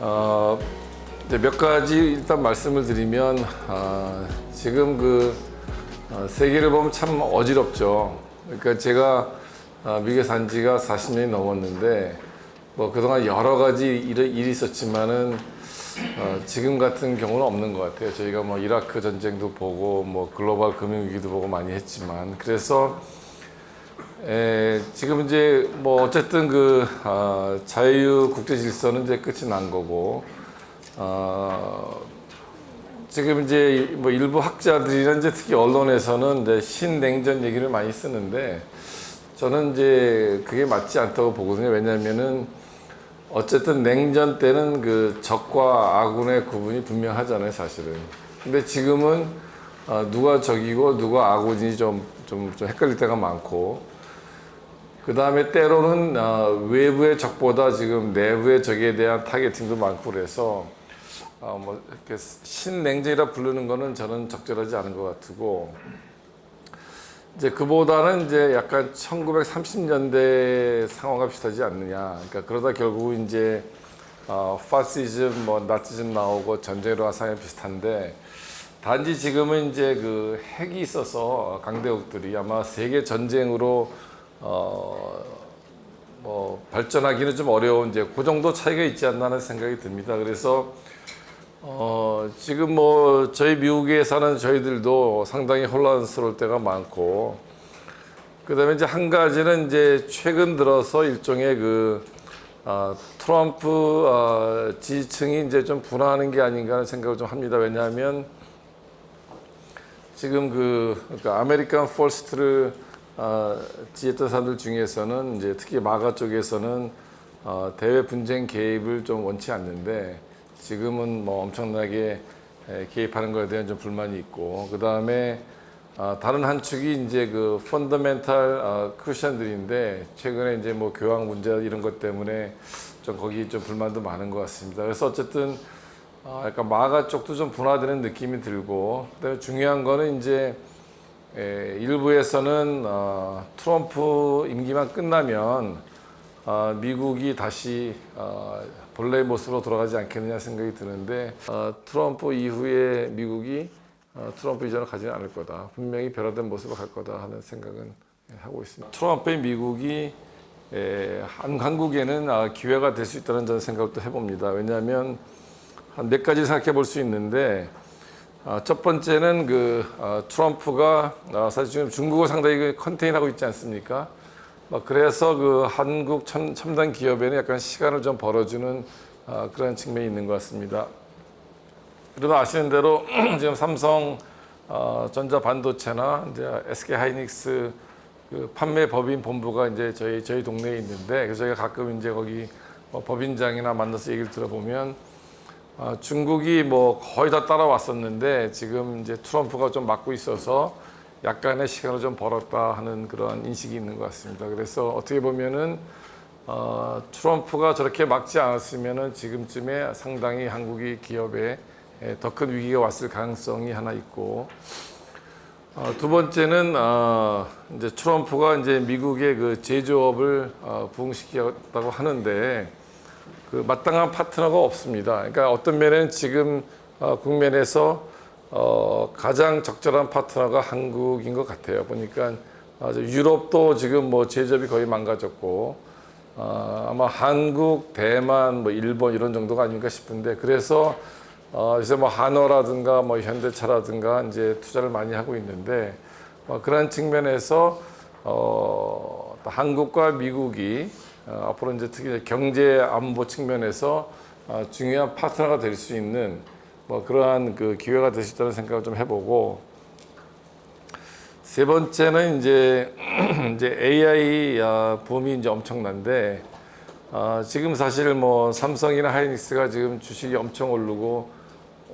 어, 이제 몇 가지 일단 말씀을 드리면 지금 세계를 보면 참 어지럽죠. 그러니까 제가 미국에 산 지가 40년이 넘었는데 뭐 그동안 여러 가지 일이 있었지만은 지금 같은 경우는 없는 것 같아요. 저희가 뭐 이라크 전쟁도 보고 뭐 글로벌 금융위기도 보고 많이 했지만 그래서 지금 이제 뭐 어쨌든 자유 국제 질서는 이제 끝이 난 거고 지금 이제 뭐 일부 학자들이나 이제 특히 언론에서는 이제 신냉전 얘기를 많이 쓰는데 저는 이제 그게 맞지 않다고 보거든요. 왜냐하면은 어쨌든 냉전 때는 적과 아군의 구분이 분명하잖아요, 사실은. 근데 지금은 누가 적이고 누가 아군이 좀 헷갈릴 때가 많고, 그 다음에 때로는 외부의 적보다 지금 내부의 적에 대한 타겟팅도 많고 그래서 뭐 이렇게 신냉전이라 부르는 거는 저는 적절하지 않은 것 같고, 이제 그보다는 이제 약간 1930년대 상황과 비슷하지 않느냐. 그러니까 그러다 결국 이제 파시즘, 뭐 나치즘 나오고 전쟁으로 화상이 비슷한데, 단지 지금은 이제 핵이 있어서 강대국들이 아마 세계 전쟁으로 뭐 발전하기는 좀 어려운 이제 그 정도 차이가 있지 않나 하는 생각이 듭니다. 그래서 지금 뭐 저희 미국에 사는 저희들도 상당히 혼란스러울 때가 많고, 그다음에 이제 한 가지는 이제 최근 들어서 일종의 트럼프 지지층이 이제 좀 분화하는 게 아닌가 하는 생각을 좀 합니다. 왜냐하면 지금 그러니까 아메리칸 퍼스트를 지지했던 사람들 중에서는 이제 특히 마가 쪽에서는 대외 분쟁 개입을 좀 원치 않는데, 지금은 뭐 엄청나게 개입하는 것에 대한 좀 불만이 있고, 그 다음에 다른 한 축이 이제 펀더멘탈 크리스천들인데 최근에 이제 뭐 교황 문제 이런 것 때문에 좀 거기 좀 불만도 많은 것 같습니다. 그래서 어쨌든 약간 마가 쪽도 좀 분화되는 느낌이 들고, 그다음에 중요한 거는 이제 일부에서는 트럼프 임기만 끝나면 미국이 다시 본래의 모습으로 돌아가지 않겠느냐 생각이 드는데, 트럼프 이후에 미국이 트럼프 이전을 가지는 않을 거다. 분명히 변화된 모습으로 갈 거다 하는 생각은 하고 있습니다. 트럼프의 미국이 한국에는 기회가 될 수 있다는 저는 생각도 해봅니다. 왜냐하면 한 몇 가지 생각해 볼 수 있는데, 첫 번째는 트럼프가 사실 지금 중국을 상당히 컨테인하고 있지 않습니까? 그래서 한국 첨단 기업에는 약간 시간을 좀 벌어주는 그런 측면이 있는 것 같습니다. 그리고 아시는 대로 지금 삼성 전자 반도체나 이제 SK 하이닉스 판매 법인 본부가 이제 저희 동네에 있는데, 그래서 저희가 가끔 이제 거기 법인장이나 만나서 얘기를 들어보면 중국이 뭐 거의 다 따라왔었는데 지금 이제 트럼프가 좀 막고 있어서 약간의 시간을 좀 벌었다 하는 그런 인식이 있는 것 같습니다. 그래서 어떻게 보면은 트럼프가 저렇게 막지 않았으면은 지금쯤에 상당히 한국이 기업에 더 큰 위기가 왔을 가능성이 하나 있고, 두 번째는 이제 트럼프가 이제 미국의 제조업을 부흥시켰다고 하는데 마땅한 파트너가 없습니다. 그러니까 어떤 면에는 지금 국면에서 가장 적절한 파트너가 한국인 것 같아요. 보니까 유럽도 지금 뭐 제조업이 거의 망가졌고, 아마 한국, 대만, 뭐 일본 이런 정도가 아닌가 싶은데, 그래서 이제 뭐 한화라든가 뭐 현대차라든가 이제 투자를 많이 하고 있는데, 그런 측면에서 한국과 미국이 앞으로 이제 특히 경제 안보 측면에서 중요한 파트너가 될 수 있는 뭐 그러한 기회가 될 수 있다는 생각을 좀 해보고, 세 번째는 이제 AI 붐이 이제 엄청난데, 지금 사실 뭐 삼성이나 하이닉스가 지금 주식이 엄청 오르고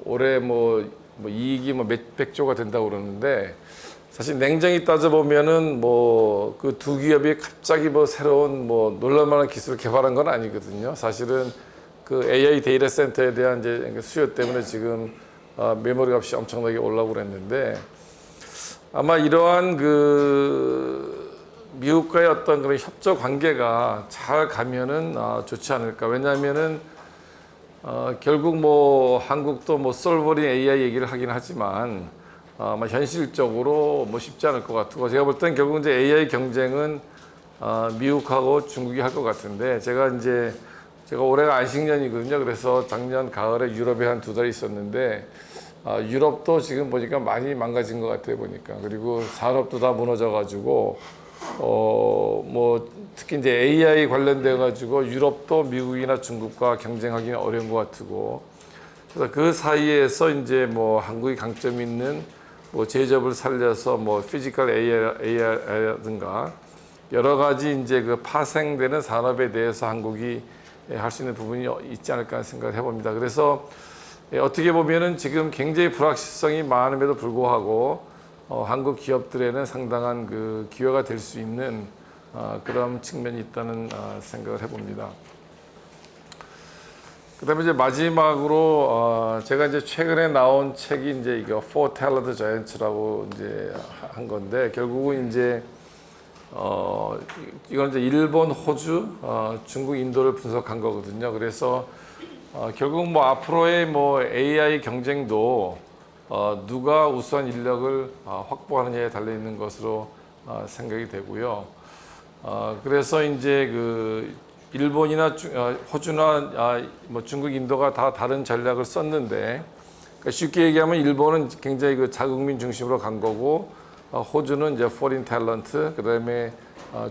올해 뭐 이익이 뭐 몇백 조가 된다고 그러는데, 사실 냉정히 따져보면은 뭐 그 두 기업이 갑자기 뭐 새로운 뭐 놀랄만한 기술을 개발한 건 아니거든요. 사실은 AI 데이터 센터에 대한 이제 수요 때문에 지금 메모리 값이 엄청나게 올라오고 그랬는데, 아마 이러한 미국과의 어떤 그런 협조 관계가 잘 가면은 좋지 않을까. 왜냐하면은 결국 뭐 한국도 뭐 솔버린 AI 얘기를 하긴 하지만 아마 현실적으로 뭐 쉽지 않을 것 같고 제가 볼 땐 결국 이제 AI 경쟁은 미국하고 중국이 할 것 같은데 제가 올해가 안식년이거든요. 그래서 작년 가을에 유럽에 한 2달 있었는데 유럽도 지금 보니까 많이 망가진 것 같아요 보니까. 그리고 산업도 다 무너져가지고 뭐 특히 이제 AI 관련돼 가지고 유럽도 미국이나 중국과 경쟁하기는 어려운 것 같고. 그래서 그 사이에서 이제 뭐 한국이 강점 있는 뭐 제접을 살려서 뭐 피지컬 AI라든가 여러 가지 이제 그 파생되는 산업에 대해서 한국이 할 수 있는 부분이 있지 않을까 생각을 해봅니다. 그래서 어떻게 보면은 지금 굉장히 불확실성이 많음에도 불구하고 한국 기업들에는 상당한 그 기회가 될 수 있는 그런 측면이 있다는 생각을 해봅니다. 그다음에 이제 마지막으로 제가 이제 최근에 나온 책이 이제 이거 Four Talented Giants라고 이제 한 건데 결국은 이제 이건 이제 일본, 호주, 중국, 인도를 분석한 거거든요. 그래서 결국 뭐 앞으로의 뭐 AI 경쟁도 누가 우수한 인력을 확보하느냐에 달려 있는 것으로 생각이 되고요. 그래서 이제 그 일본이나 호주나 뭐 중국, 인도가 다 다른 전략을 썼는데 그러니까 쉽게 얘기하면 일본은 굉장히 그 자국민 중심으로 간 거고 호주는 이제 foreign talent, 그다음에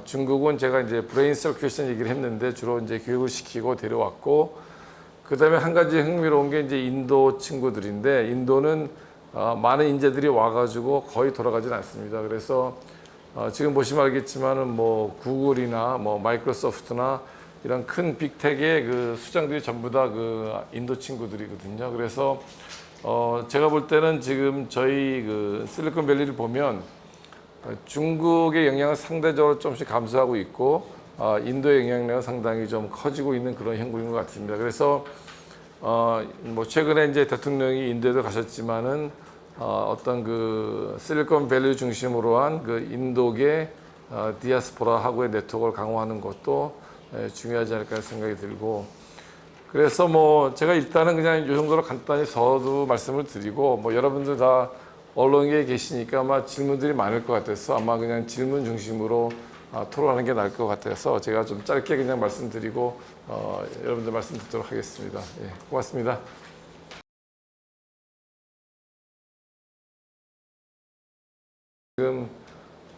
중국은 제가 이제 브레인 서큐션 얘기를 했는데 주로 이제 교육을 시키고 데려왔고 그다음에 한 가지 흥미로운 게 이제 인도 친구들인데 인도는 많은 인재들이 와가지고 거의 돌아가진 않습니다. 그래서 지금 보시면 알겠지만은 뭐 구글이나 뭐 마이크로소프트나 이런 큰 빅텍의 그 수장들이 전부 다 그 인도 친구들이거든요. 그래서 제가 볼 때는 지금 저희 그 실리콘밸리를 보면 중국의 영향을 상대적으로 조금씩 감소하고 있고 인도의 영향력은 상당히 좀 커지고 있는 그런 형국인 것 같습니다. 그래서 뭐 최근에 이제 대통령이 인도에도 가셨지만은 어떤 그 실리콘밸리 중심으로 한 그 인도계 디아스포라하고의 네트워크를 강화하는 것도 중요하지 않을까 생각이 들고 그래서 뭐 제가 일단은 그냥 이 정도로 간단히 서두 말씀을 드리고 뭐 여러분들 다 언론계에 계시니까 아마 질문들이 많을 것 같아서 아마 그냥 질문 중심으로 토론하는 게 나을 것 같아서 제가 좀 짧게 그냥 말씀드리고 여러분들 말씀 듣도록 하겠습니다. 예, 고맙습니다. 지금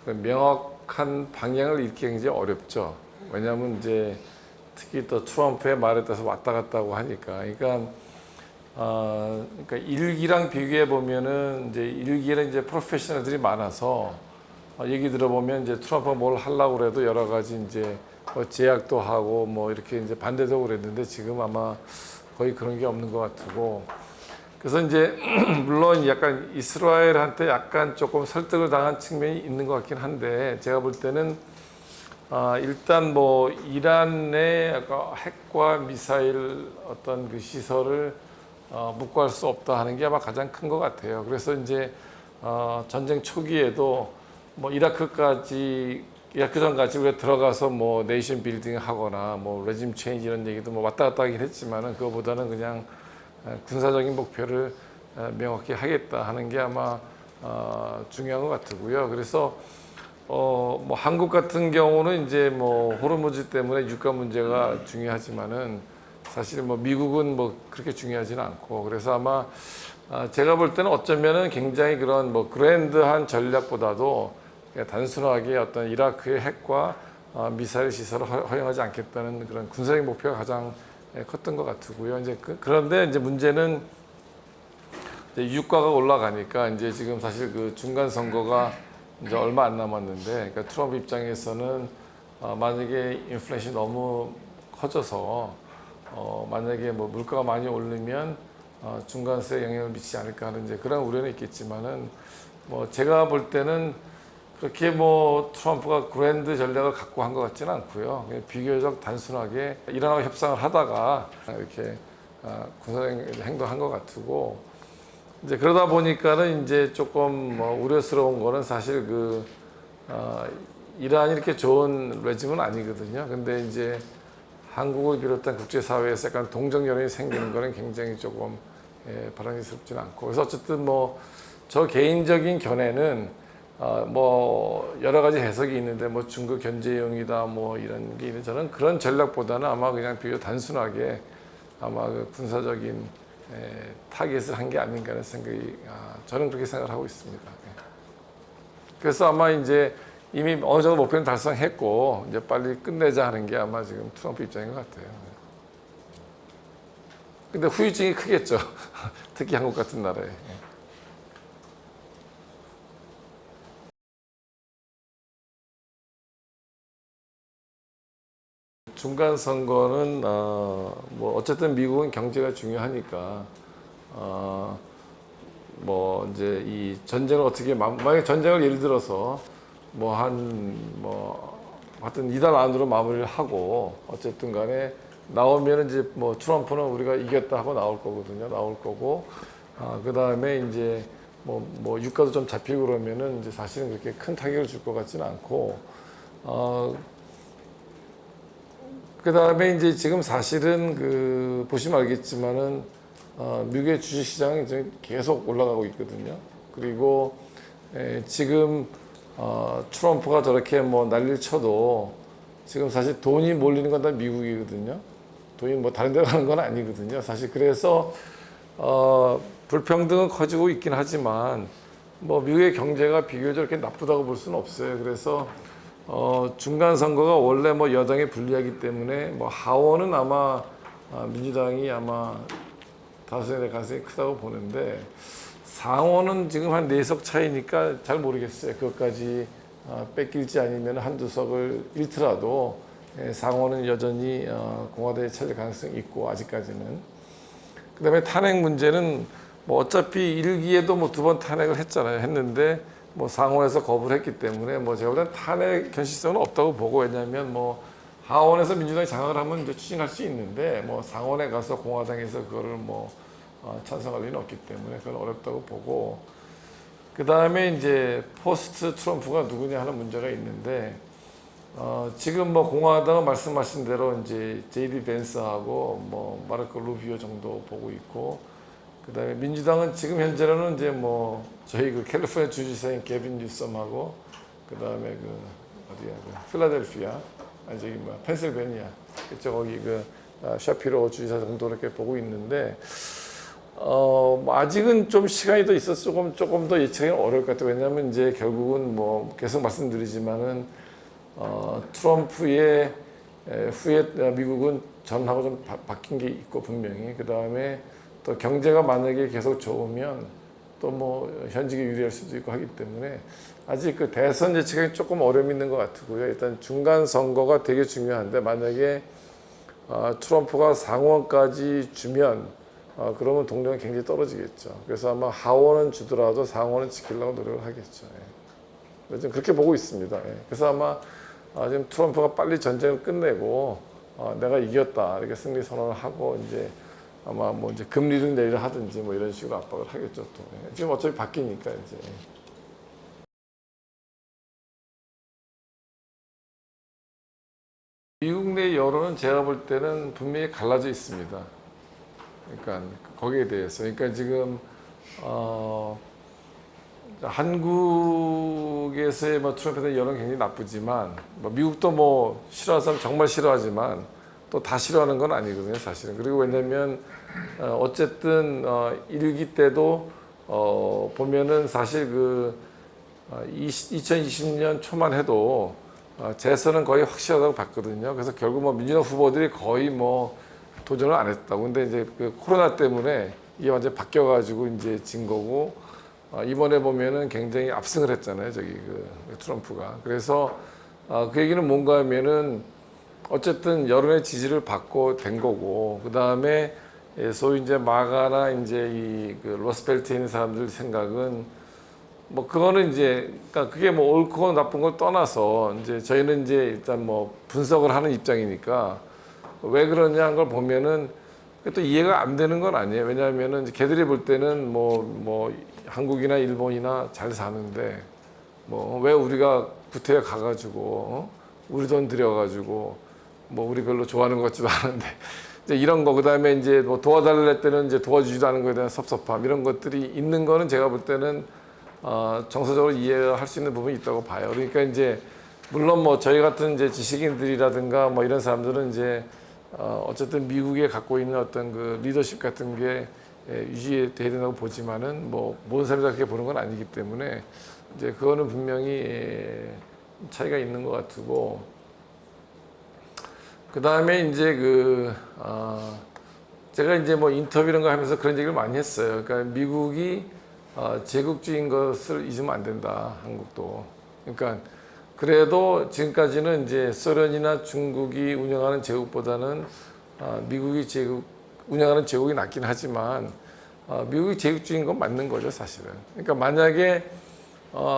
그 명확한 방향을 잃기 굉장히 어렵죠. 왜냐하면 이제 특히 또 트럼프의 말에 따라서 왔다 갔다 하고 하니까. 그러니까 일기랑 비교해 보면은 이제 일기에는 이제 프로페셔널들이 많아서 얘기 들어보면 이제 트럼프가 뭘 하려고 그래도 여러 가지 이제 뭐 제약도 하고 뭐 이렇게 이제 반대도 그랬는데 지금 아마 거의 그런 게 없는 것 같고. 그래서 이제 물론 약간 이스라엘한테 약간 조금 설득을 당한 측면이 있는 것 같긴 한데 제가 볼 때는 일단 뭐 이란의 핵과 미사일 어떤 그 시설을 묵과할 수 없다 하는 게 아마 가장 큰 것 같아요. 그래서 이제 전쟁 초기에도 뭐 이라크전 같이 우리가 들어가서 뭐 네이션 빌딩 하거나 뭐 레짐 체인지 이런 얘기도 뭐 왔다 갔다 하긴 했지만은 그거보다는 그냥 군사적인 목표를 명확히 하겠다 하는 게 아마 중요한 것 같고요. 그래서 뭐 한국 같은 경우는 이제 뭐 호르무즈 때문에 유가 문제가 중요하지만은 사실 뭐 미국은 뭐 그렇게 중요하지는 않고 그래서 아마 제가 볼 때는 어쩌면은 굉장히 그런 뭐 그랜드한 전략보다도 단순하게 어떤 이라크의 핵과 미사일 시설을 허용하지 않겠다는 그런 군사적 목표가 가장 컸던 것 같고요. 이제 그런데 이제 문제는 이제 유가가 올라가니까 이제 지금 사실 그 중간 선거가 이제 얼마 안 남았는데, 그러니까 트럼프 입장에서는 만약에 인플레이션이 너무 커져서 만약에 뭐 물가가 많이 오르면 중간세에 영향을 미치지 않을까 하는 이제 그런 우려는 있겠지만은 뭐 제가 볼 때는 그렇게 뭐 트럼프가 그랜드 전략을 갖고 한 것 같지는 않고요. 그냥 비교적 단순하게 이란하고 협상을 하다가 이렇게 군사적 행동한 것 같고 이제 그러다 보니까는 이제 조금 뭐 우려스러운 거는 사실 이란이 이렇게 좋은 레짐은 아니거든요. 근데 이제 한국을 비롯한 국제사회에서 약간 동정 여론이 생기는 거는 굉장히 조금 바람직스럽지는 않고, 그래서 어쨌든 뭐 저 개인적인 견해는 뭐 여러 가지 해석이 있는데 뭐 중국 견제용이다 뭐 이런 게 있는, 저는 그런 전략보다는 아마 그냥 비교 단순하게 아마 그 군사적인 타겟을 한 게 아닌가 하는 생각이, 저는 그렇게 생각을 하고 있습니다. 그래서 아마 이제 이미 어느 정도 목표는 달성했고 이제 빨리 끝내자 하는 게 아마 지금 트럼프 입장인 것 같아요. 근데 후유증이 크겠죠. 특히 한국 같은 나라에. 중간 선거는 뭐 어쨌든 미국은 경제가 중요하니까 뭐 이제 이 전쟁을 어떻게 만약에 전쟁을 예를 들어서 뭐 하여튼 이달 안으로 마무리를 하고 어쨌든 간에 나오면은 이제 뭐 트럼프는 우리가 이겼다 하고 나올 거거든요. 나올 거고 그 다음에 이제 뭐 유가도 좀 잡히고 그러면은 이제 사실은 그렇게 큰 타격을 줄 것 같지는 않고 그 다음에 이제 지금 사실은 그 보시면 알겠지만은 미국의 주식시장이 지금 계속 올라가고 있거든요. 그리고 지금 트럼프가 저렇게 뭐 난리를 쳐도 지금 사실 돈이 몰리는 건 다 미국이거든요. 돈이 뭐 다른 데 가는 건 아니거든요. 사실 그래서 불평등은 커지고 있긴 하지만 뭐 미국의 경제가 비교적 이렇게 나쁘다고 볼 수는 없어요. 그래서 중간 선거가 원래 뭐 여당에 불리하기 때문에 뭐 하원은 아마 민주당이 아마 다수에 될 가능성이 크다고 보는데 상원은 지금 한 4석 차이니까 잘 모르겠어요. 그것까지 뺏길지 아니면 한두 석을 잃더라도 상원은 여전히 공화당에 차질 가능성이 있고 아직까지는. 그다음에 탄핵 문제는 뭐 어차피 1기에도 뭐 2번 탄핵을 했는데 뭐 상원에서 거부를 했기 때문에 뭐 제가 보기엔 탄핵 현실성은 없다고 보고, 왜냐하면 뭐 하원에서 민주당이 장악을 하면 이제 추진할 수 있는데 뭐 상원에 가서 공화당에서 그거를 뭐 찬성할 리는 없기 때문에 그건 어렵다고 보고, 그 다음에 이제 포스트 트럼프가 누구냐 하는 문제가 있는데 지금 뭐 공화당은 말씀하신 대로 이제 제이디 벤스하고 뭐 마르코 루비오 정도 보고 있고, 그다음에 민주당은 지금 현재로는 이제 뭐 저희 그 캘리포니아 주지사인 게빈 뉴섬하고 그다음에 그 어디야 그 필라델피아 아니 저기 뭐 펜실베니아 그쪽 거기 그 샤피로 주지사 정도 이렇게 보고 있는데 뭐 아직은 좀 시간이 더 있어서 조금 더 예측하기는 어려울 것 같아요. 왜냐하면 이제 결국은 뭐 계속 말씀드리지만은 트럼프의 후에 미국은 전하고 좀 바뀐 게 있고 분명히, 그 다음에 또 경제가 만약에 계속 좋으면 또 뭐 현직에 유리할 수도 있고 하기 때문에 아직 그 대선 예측이 조금 어려움이 있는 것 같고요. 일단 중간 선거가 되게 중요한데 만약에 트럼프가 상원까지 주면 그러면 동력이 굉장히 떨어지겠죠. 그래서 아마 하원은 주더라도 상원은 지키려고 노력을 하겠죠. 좀 그렇게 보고 있습니다. 그래서 아마 지금 트럼프가 빨리 전쟁을 끝내고 내가 이겼다 이렇게 승리 선언을 하고 이제 아마 뭐 이제 금리를 내리려 하든지 뭐 이런 식으로 압박을 하겠죠. 또 지금 어차피 바뀌니까 이제. 미국 내 여론은 제가 볼 때는 분명히 갈라져 있습니다. 그러니까 거기에 대해서, 그러니까 지금 한국에서의 뭐 트럼프에 대한 여론은 굉장히 나쁘지만 뭐 미국도 뭐 싫어하는 사람 정말 싫어하지만 또 다 싫어하는 건 아니거든요, 사실은. 그리고 왜냐면 어쨌든 1기 때도 보면은 사실 그 2020년 초만 해도 재선은 거의 확실하다고 봤거든요. 그래서 결국 뭐 민주당 후보들이 거의 뭐 도전을 안 했다고. 근데 이제 그 코로나 때문에 이게 완전 바뀌어가지고 이제 진 거고, 이번에 보면은 굉장히 압승을 했잖아요, 저기 그 트럼프가. 그래서 그 얘기는 뭔가 하면은 어쨌든 여론의 지지를 받고 된 거고, 그 다음에 소위 이제 마가나 이제 이 그 러스벨트에 있는 사람들 생각은 뭐 그거는 이제 그러니까 그게 뭐 옳고 나쁜 걸 떠나서 이제 저희는 이제 일단 뭐 분석을 하는 입장이니까 왜 그러냐 한 걸 보면은 또 이해가 안 되는 건 아니에요. 왜냐하면은 걔들이 볼 때는 뭐 한국이나 일본이나 잘 사는데 뭐 왜 우리가 구태여 가가지고 우리 돈 들여가지고 뭐 우리 별로 좋아하는 것 같지도 않은데 이제 이런 거 그다음에 이제 뭐 도와달랄 때는 이제 도와주지도 않은 거에 대한 섭섭함 이런 것들이 있는 거는 제가 볼 때는 정서적으로 이해할 수 있는 부분이 있다고 봐요. 그러니까 이제 물론 뭐 저희 같은 이제 지식인들이라든가 뭐 이런 사람들은 이제 어쨌든 미국에 갖고 있는 어떤 그 리더십 같은 게 유지돼야 된다고 보지만은 뭐 모든 사람이 다 그렇게 보는 건 아니기 때문에 이제 그거는 분명히 차이가 있는 것 같고 그 다음에 이제 제가 이제 뭐 인터뷰 이런 거 하면서 그런 얘기를 많이 했어요. 그러니까 미국이 제국주의인 것을 잊으면 안 된다, 한국도. 그러니까 그래도 지금까지는 이제 소련이나 중국이 운영하는 제국보다는 미국이 운영하는 제국이 낫긴 하지만 미국이 제국주의인 건 맞는 거죠, 사실은. 그러니까 만약에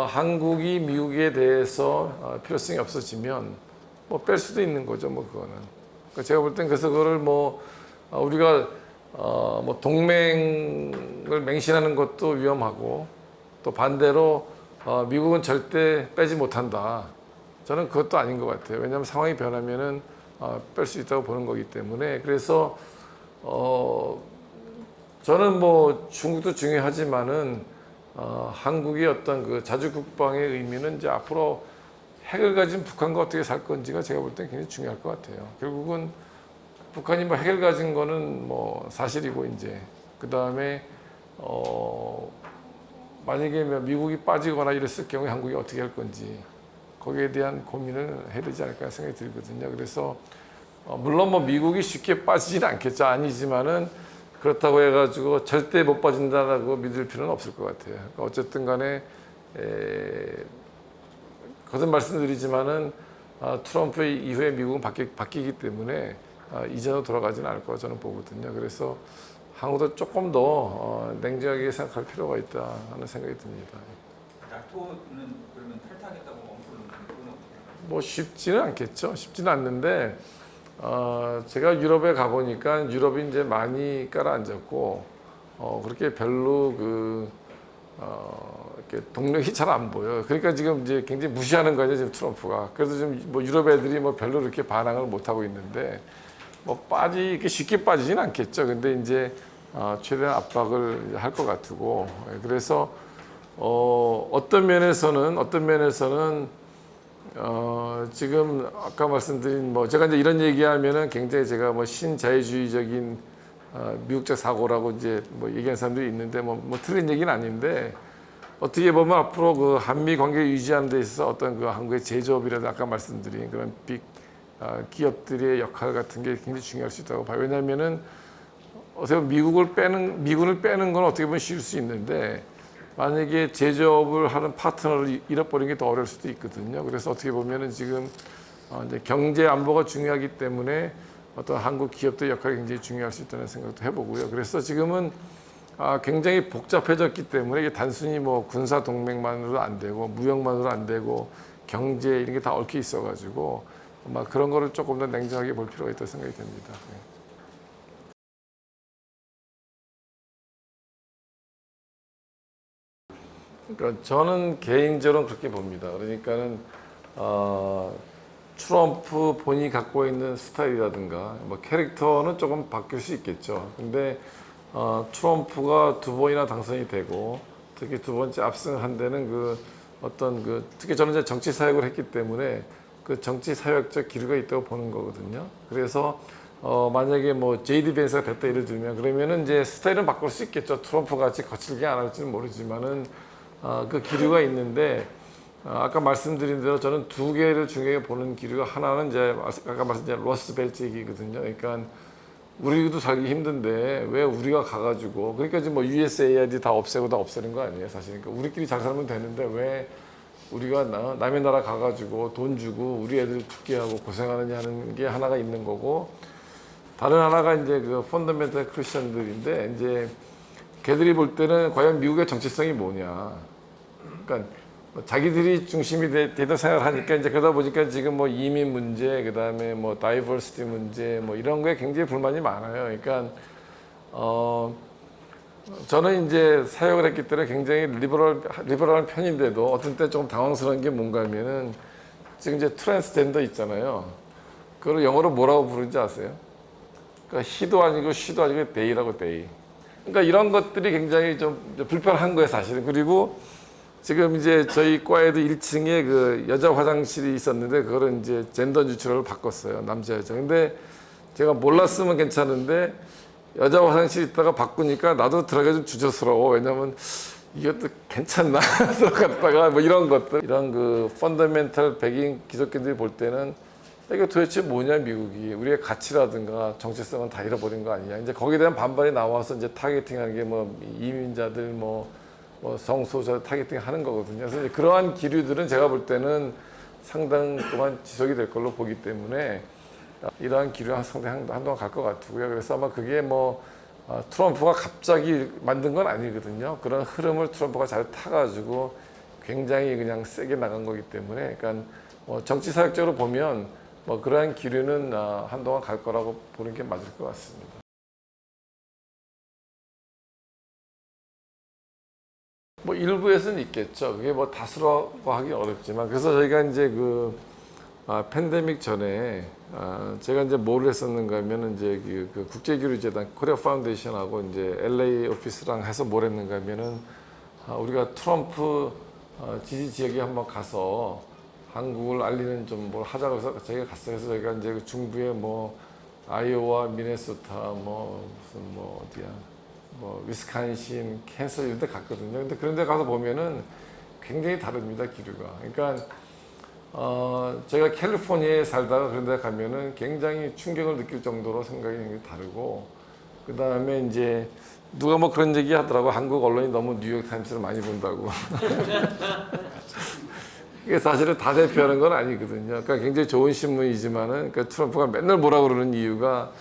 한국이 미국에 대해서 필요성이 없어지면 뭐 뺄 수도 있는 거죠, 뭐 그거는. 그러니까 제가 볼 땐 그래서 그거를 뭐 우리가 뭐 동맹을 맹신하는 것도 위험하고 또 반대로 미국은 절대 빼지 못한다. 저는 그것도 아닌 것 같아요. 왜냐하면 상황이 변하면은 뺄 수 있다고 보는 거기 때문에 그래서 저는 뭐 중국도 중요하지만은 한국의 어떤 그 자주국방의 의미는 이제 앞으로 핵을 가진 북한과 어떻게 살 건지가 제가 볼 땐 굉장히 중요할 것 같아요. 결국은 북한이 뭐 핵을 가진 거는 뭐 사실이고 이제 그 다음에 만약에 미국이 빠지거나 이랬을 경우에 한국이 어떻게 할 건지 거기에 대한 고민을 해야 되지 않을까 생각이 들거든요. 그래서 물론 뭐 미국이 쉽게 빠지지는 않겠죠. 아니지만은 그렇다고 해가지고 절대 못 빠진다라고 믿을 필요는 없을 것 같아요. 그러니까 어쨌든 간에 거듭 말씀드리지만은 트럼프 이후에 미국은 바뀌기 때문에 이전으로 돌아가지는 않을 거라 저는 보거든요. 그래서 한국도 조금 더 냉정하게 생각할 필요가 있다 하는 생각이 듭니다. 나토는 그러면 탈퇴하겠다고 엉터는 뭐 쉽지는 않겠죠. 쉽지는 않는데 제가 유럽에 가보니까 유럽이 이제 많이 깔아앉았고 그렇게 별로 이렇게 동력이 잘 안 보여요. 그러니까 지금 이제 굉장히 무시하는 거죠, 지금 트럼프가. 그래서 지금 뭐 유럽 애들이 뭐 별로 이렇게 반항을 못 하고 있는데 뭐 이렇게 쉽게 빠지진 않겠죠. 근데 이제 최대한 압박을 할 것 같고 그래서 어떤 면에서는 지금 아까 말씀드린 뭐 제가 이제 이런 얘기하면은 굉장히 제가 뭐 신자유주의적인 미국적 사고라고 이제 뭐 얘기하는 사람들이 있는데 뭐 틀린 얘기는 아닌데 어떻게 보면 앞으로 그 한미 관계 유지하는 데 있어서 어떤 그 한국의 제조업이라든 아까 말씀드린 그런 빅 기업들의 역할 같은 게 굉장히 중요할 수 있다고 봐요. 왜냐하면은 어떻게 미군을 빼는 건 어떻게 보면 쉬울 수 있는데 만약에 제조업을 하는 파트너를 잃어버리는 게 더 어려울 수도 있거든요. 그래서 어떻게 보면은 지금 이제 경제 안보가 중요하기 때문에 어떤 한국 기업들의 역할이 굉장히 중요할 수 있다는 생각도 해보고요. 그래서 지금은 굉장히 복잡해졌기 때문에 이게 단순히 뭐 군사 동맹만으로 안 되고 무역만으로 안 되고 경제 이런 게 다 얽혀 있어가지고 아마 그런 거를 조금 더 냉정하게 볼 필요가 있다고 생각이 됩니다. 그러니까 저는 개인적으로 그렇게 봅니다. 그러니까는 트럼프 본인이 갖고 있는 스타일이라든가 뭐 캐릭터는 조금 바뀔 수 있겠죠. 근데 트럼프가 두 번이나 당선이 되고 특히 두 번째 압승한 데는 그 어떤 그 특히 저는 이제 정치 사역을 했기 때문에 그 정치 사역적 기류가 있다고 보는 거거든요. 그래서 만약에 뭐 JD 벤스가 됐다 예를 들면 그러면은 이제 스타일은 바꿀 수 있겠죠. 트럼프 같이 거칠게 안 할지는 모르지만은 그 기류가 있는데 아까 말씀드린 대로 저는 두 개를 중요하게 보는 기류가 하나는 이제 아까 말씀드린 러스트벨트 얘기거든요. 그러니까 우리도 살기 힘든데 왜 우리가 가가지고 그러니까 지금 뭐 USAID 다 없애는 거 아니에요, 사실. 그러니까 우리끼리 잘 살면 되는데 왜 우리가 남의 나라 가가지고 돈 주고 우리 애들 죽게 하고 고생하느냐는 게 하나가 있는 거고 다른 하나가 이제 그 펀더멘털 크리스천들인데 이제 걔들이 볼 때는 과연 미국의 정체성이 뭐냐. 그러니까 자기들이 중심이 되다 생각을 하니까 이제 그러다 보니까 지금 뭐 이민 문제, 그 다음에 뭐 다이버시티 문제, 뭐 이런 거에 굉장히 불만이 많아요. 그러니까 저는 이제 사역을 했기 때문에 굉장히 리버럴한 편인데도 어떤 때 좀 당황스러운 게 뭔가 하면은 지금 이제 트랜스젠더 있잖아요. 그걸 영어로 뭐라고 부르는지 아세요? 그러니까 he도 아니고 she도 아니고 they라고 they. 그러니까 이런 것들이 굉장히 좀 불편한 거예요, 사실은. 그리고 지금 이제 저희 과에도 1층에 그 여자 화장실이 있었는데 그거를 이제 젠더 뉴트럴로 바꿨어요. 남자 여자. 근데 제가 몰랐으면 괜찮은데 여자 화장실 있다가 바꾸니까 나도 들어가기 좀 주저스러워. 왜냐면 이것도 괜찮나 들어갔다가 뭐 이런 것들, 이런 그 펀더멘털 백인 기독교인들이 볼 때는 이게 도대체 뭐냐, 미국이 우리의 가치라든가 정체성은 다 잃어버린 거 아니냐. 이제 거기에 대한 반발이 나와서 이제 타겟팅하는 게 뭐 이민자들, 뭐 성소수자 타겟팅 하는 거거든요. 그래서 이제 그러한 기류들은 제가 볼 때는 상당 동안 지속이 될 걸로 보기 때문에 이러한 기류가 상당히 한동안 갈 것 같고요. 그래서 아마 그게 뭐 트럼프가 갑자기 만든 건 아니거든요. 그런 흐름을 트럼프가 잘 타가지고 굉장히 그냥 세게 나간 거기 때문에, 그러니까 뭐 정치 사역적으로 보면 뭐 그러한 기류는 한동안 갈 거라고 보는 게 맞을 것 같습니다. 뭐 일부에서는 있겠죠. 그게 뭐 다수라고 하기 어렵지만, 그래서 저희가 이제 그 팬데믹 전에 제가 이제 뭘 했었는가 하면은 이제 그 국제교류재단 코리아 파운데이션하고 이제 LA 오피스랑 해서 뭘 했는가 하면은 우리가 트럼프 지지 지역에 한번 가서 한국을 알리는 좀 뭘 하자고 해서 저희가 갔어요. 그래서 저희가 이제 그 중부에 뭐 아이오와 미네소타 뭐 무슨 뭐 어디야 뭐 위스콘신, 캔서 이런 데 갔거든요. 근데 그런 데 가서 보면은 굉장히 다릅니다, 기류가. 그러니까 제가 캘리포니아에 살다가 그런 데 가면은 굉장히 충격을 느낄 정도로 생각이 굉장히 다르고, 그 다음에 이제 누가 뭐 그런 얘기 하더라고. 한국 언론이 너무 뉴욕 타임스를 많이 본다고. 이게 사실은 다 대표하는 건 아니거든요. 그러니까 굉장히 좋은 신문이지만은, 그러니까 트럼프가 맨날 뭐라 그러는 이유가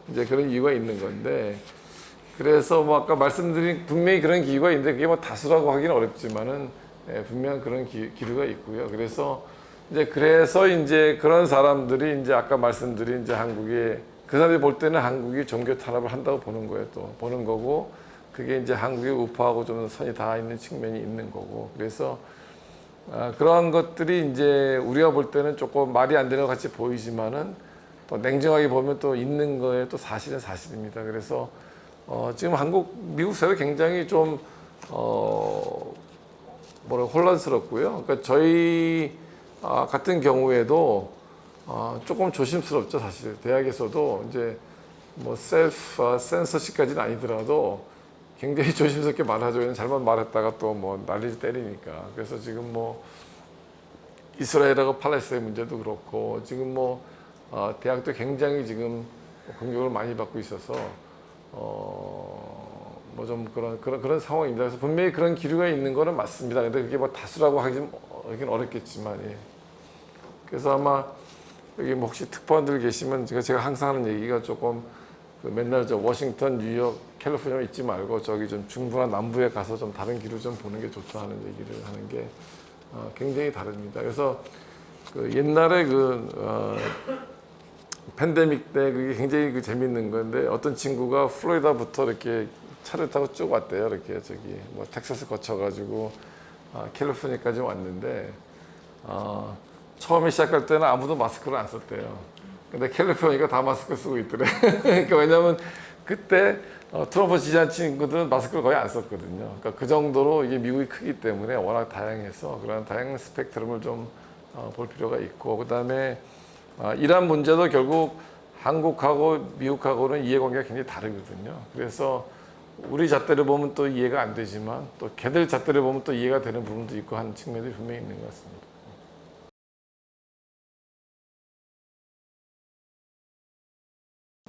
이제 그런 이유가 있는 건데, 그래서 뭐 아까 말씀드린 분명히 그런 기류가 있는데 그게 뭐 다수라고 하기는 어렵지만은 분명 그런 기류가 있고요. 그래서 이제 그런 사람들이 이제 아까 말씀드린 이제 한국에, 그 사람들이 볼 때는 한국이 종교 탄압을 한다고 보는 거예요. 또 보는 거고, 그게 이제 한국의 우파하고 좀 선이 닿아 있는 측면이 있는 거고. 그래서 그러한 것들이 이제 우리가 볼 때는 조금 말이 안 되는 것 같이 보이지만은 또 냉정하게 보면 또 있는 거에 또 사실은 사실입니다. 그래서 지금 미국 사회 굉장히 좀 혼란스럽고요. 그러니까 저희 같은 경우에도 조금 조심스럽죠, 사실. 대학에서도 이제 뭐 셀프 센서십까지는 아니더라도 굉장히 조심스럽게 말하죠. 잘못 말했다가 또 뭐 난리 때리니까. 그래서 지금 뭐 이스라엘하고 팔레스타인 문제도 그렇고, 지금 뭐 대학도 굉장히 지금 공격을 많이 받고 있어서 뭐 좀 그런 상황입니다. 그래서 분명히 그런 기류가 있는 거는 맞습니다. 근데 그게 뭐 다수라고 하긴 어렵겠지만, 예. 그래서 아마 여기 뭐 혹시 특파원들 계시면 제가 항상 하는 얘기가 조금 맨날 저 워싱턴, 뉴욕, 캘리포니아 있지 말고 저기 좀 중부나 남부에 가서 좀 다른 기류 좀 보는 게 좋다 하는 얘기를 하는 게 굉장히 다릅니다. 그래서 그 옛날에 팬데믹 때 그게 굉장히 재밌는 건데, 어떤 친구가 플로리다부터 이렇게 차를 타고 쭉 왔대요. 이렇게 저기 뭐 텍사스 거쳐가지고 캘리포니아까지 왔는데 처음에 시작할 때는 아무도 마스크를 안 썼대요. 근데 캘리포니아가 다 마스크 쓰고 있더래. 그러니까 왜냐하면 그때 트럼프 지지한 친구들은 마스크를 거의 안 썼거든요. 그러니까 그 정도로 이게 미국이 크기 때문에 워낙 다양해서 그런 다양한 스펙트럼을 좀 볼 필요가 있고, 그 다음에 이란 문제도 결국 한국하고 미국하고는 이해관계가 굉장히 다르거든요. 그래서 우리 잣대를 보면 또 이해가 안 되지만 또 걔들 잣대를 보면 또 이해가 되는 부분도 있고 하는 측면이 분명히 있는 것 같습니다.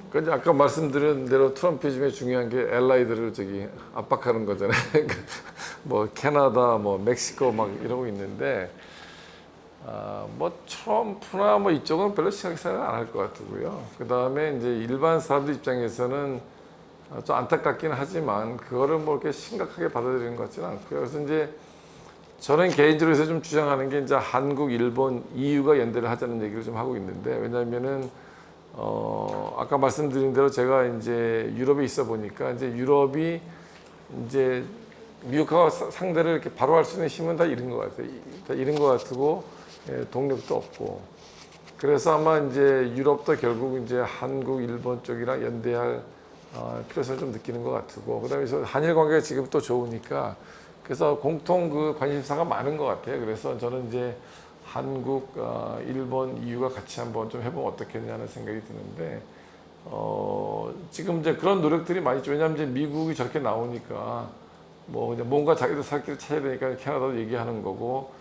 그러니까 아까 말씀드린 대로 트럼피즘의 중요한 게 알라이들을 저기 압박하는 거잖아요. 뭐 캐나다, 뭐 멕시코 막 이러고 있는데 뭐 트럼프나 뭐 이쪽은 별로 생각 안 할 것 같고요. 그 다음에 이제 일반 사람들 입장에서는 좀 안타깝긴 하지만 그거를 뭐 이렇게 심각하게 받아들이는 것 같지는 않고요. 그래서 이제 저는 개인적으로 좀 주장하는 게 이제 한국, 일본, EU가 연대를 하자는 얘기를 좀 하고 있는데, 왜냐하면은 아까 말씀드린 대로 제가 이제 유럽에 있어 보니까 이제 유럽이 이제 미국하고 상대를 이렇게 바로 할 수 있는 힘은 다 잃은 것 같아요. 다 잃은 것 같고, 예, 동력도 없고. 그래서 아마 이제 유럽도 결국 이제 한국, 일본 쪽이랑 연대할 필요성을 좀 느끼는 것 같고, 그다음에 한일 관계가 지금 또 좋으니까 그래서 공통 그 관심사가 많은 것 같아요. 그래서 저는 이제 한국, 일본, EU가 같이 한번 좀 해보면 어떻겠냐는 생각이 드는데, 지금 이제 그런 노력들이 많이 있죠. 왜냐하면 이제 미국이 저렇게 나오니까 뭐 이제 뭔가 자기도 살 길을 찾아야 되니까 캐나다도 얘기하는 거고,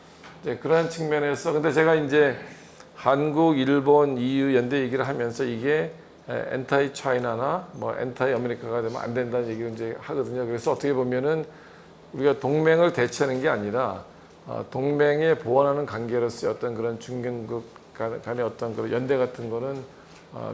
이제 그러한 측면에서 근데 제가 이제 한국, 일본, EU 연대 얘기를 하면서 이게 엔타이 차이나나 뭐 엔타이 아메리카가 되면 안 된다는 얘기를 이제 하거든요. 그래서 어떻게 보면은 우리가 동맹을 대체하는 게 아니라 동맹에 보완하는 관계로서의 어떤 그런 중견국 간의 어떤 그런 연대 같은 거는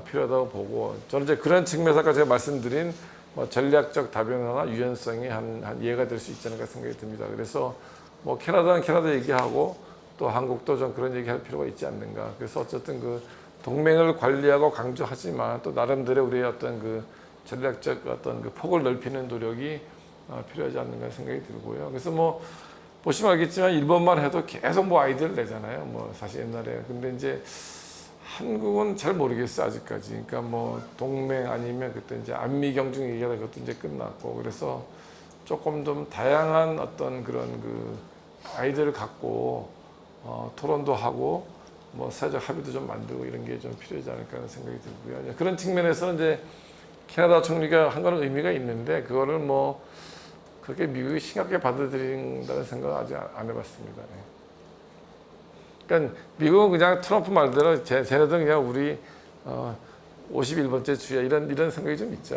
필요하다고 보고, 저는 이제 그런 측면에서 아까 제가 말씀드린 뭐 전략적 다변화나 유연성이 한 예가 될 수 있지 않을까 생각이 듭니다. 그래서 뭐 캐나다는 캐나다 얘기하고 또 한국도 좀 그런 얘기할 필요가 있지 않는가. 그래서 어쨌든 그 동맹을 관리하고 강조하지만 또 나름대로 우리의 어떤 그 전략적 어떤 그 폭을 넓히는 노력이 필요하지 않는가 생각이 들고요. 그래서 뭐 보시면 알겠지만 일본만 해도 계속 뭐 아이디어를 내잖아요. 뭐 사실 옛날에. 근데 이제 한국은 잘 모르겠어요, 아직까지. 그러니까 뭐 동맹 아니면 그때 이제 안미 경중 얘기하다 그것도 이제 끝났고, 그래서 조금 좀 다양한 어떤 그런 그 아이디어를 갖고 토론도 하고 뭐 사회적 합의도 좀 만들고 이런 게 좀 필요하지 않을까 하는 생각이 들고요. 그런 측면에서 이제 캐나다 총리가 한 거는 의미가 있는데 그거를 뭐 그렇게 미국이 심각하게 받아들인다는 생각은 아직 안 해봤습니다. 네. 그러니까 미국은 그냥 트럼프 말대로 쟤네들은 그냥 우리 51번째 주야 이런 생각이 좀 있죠.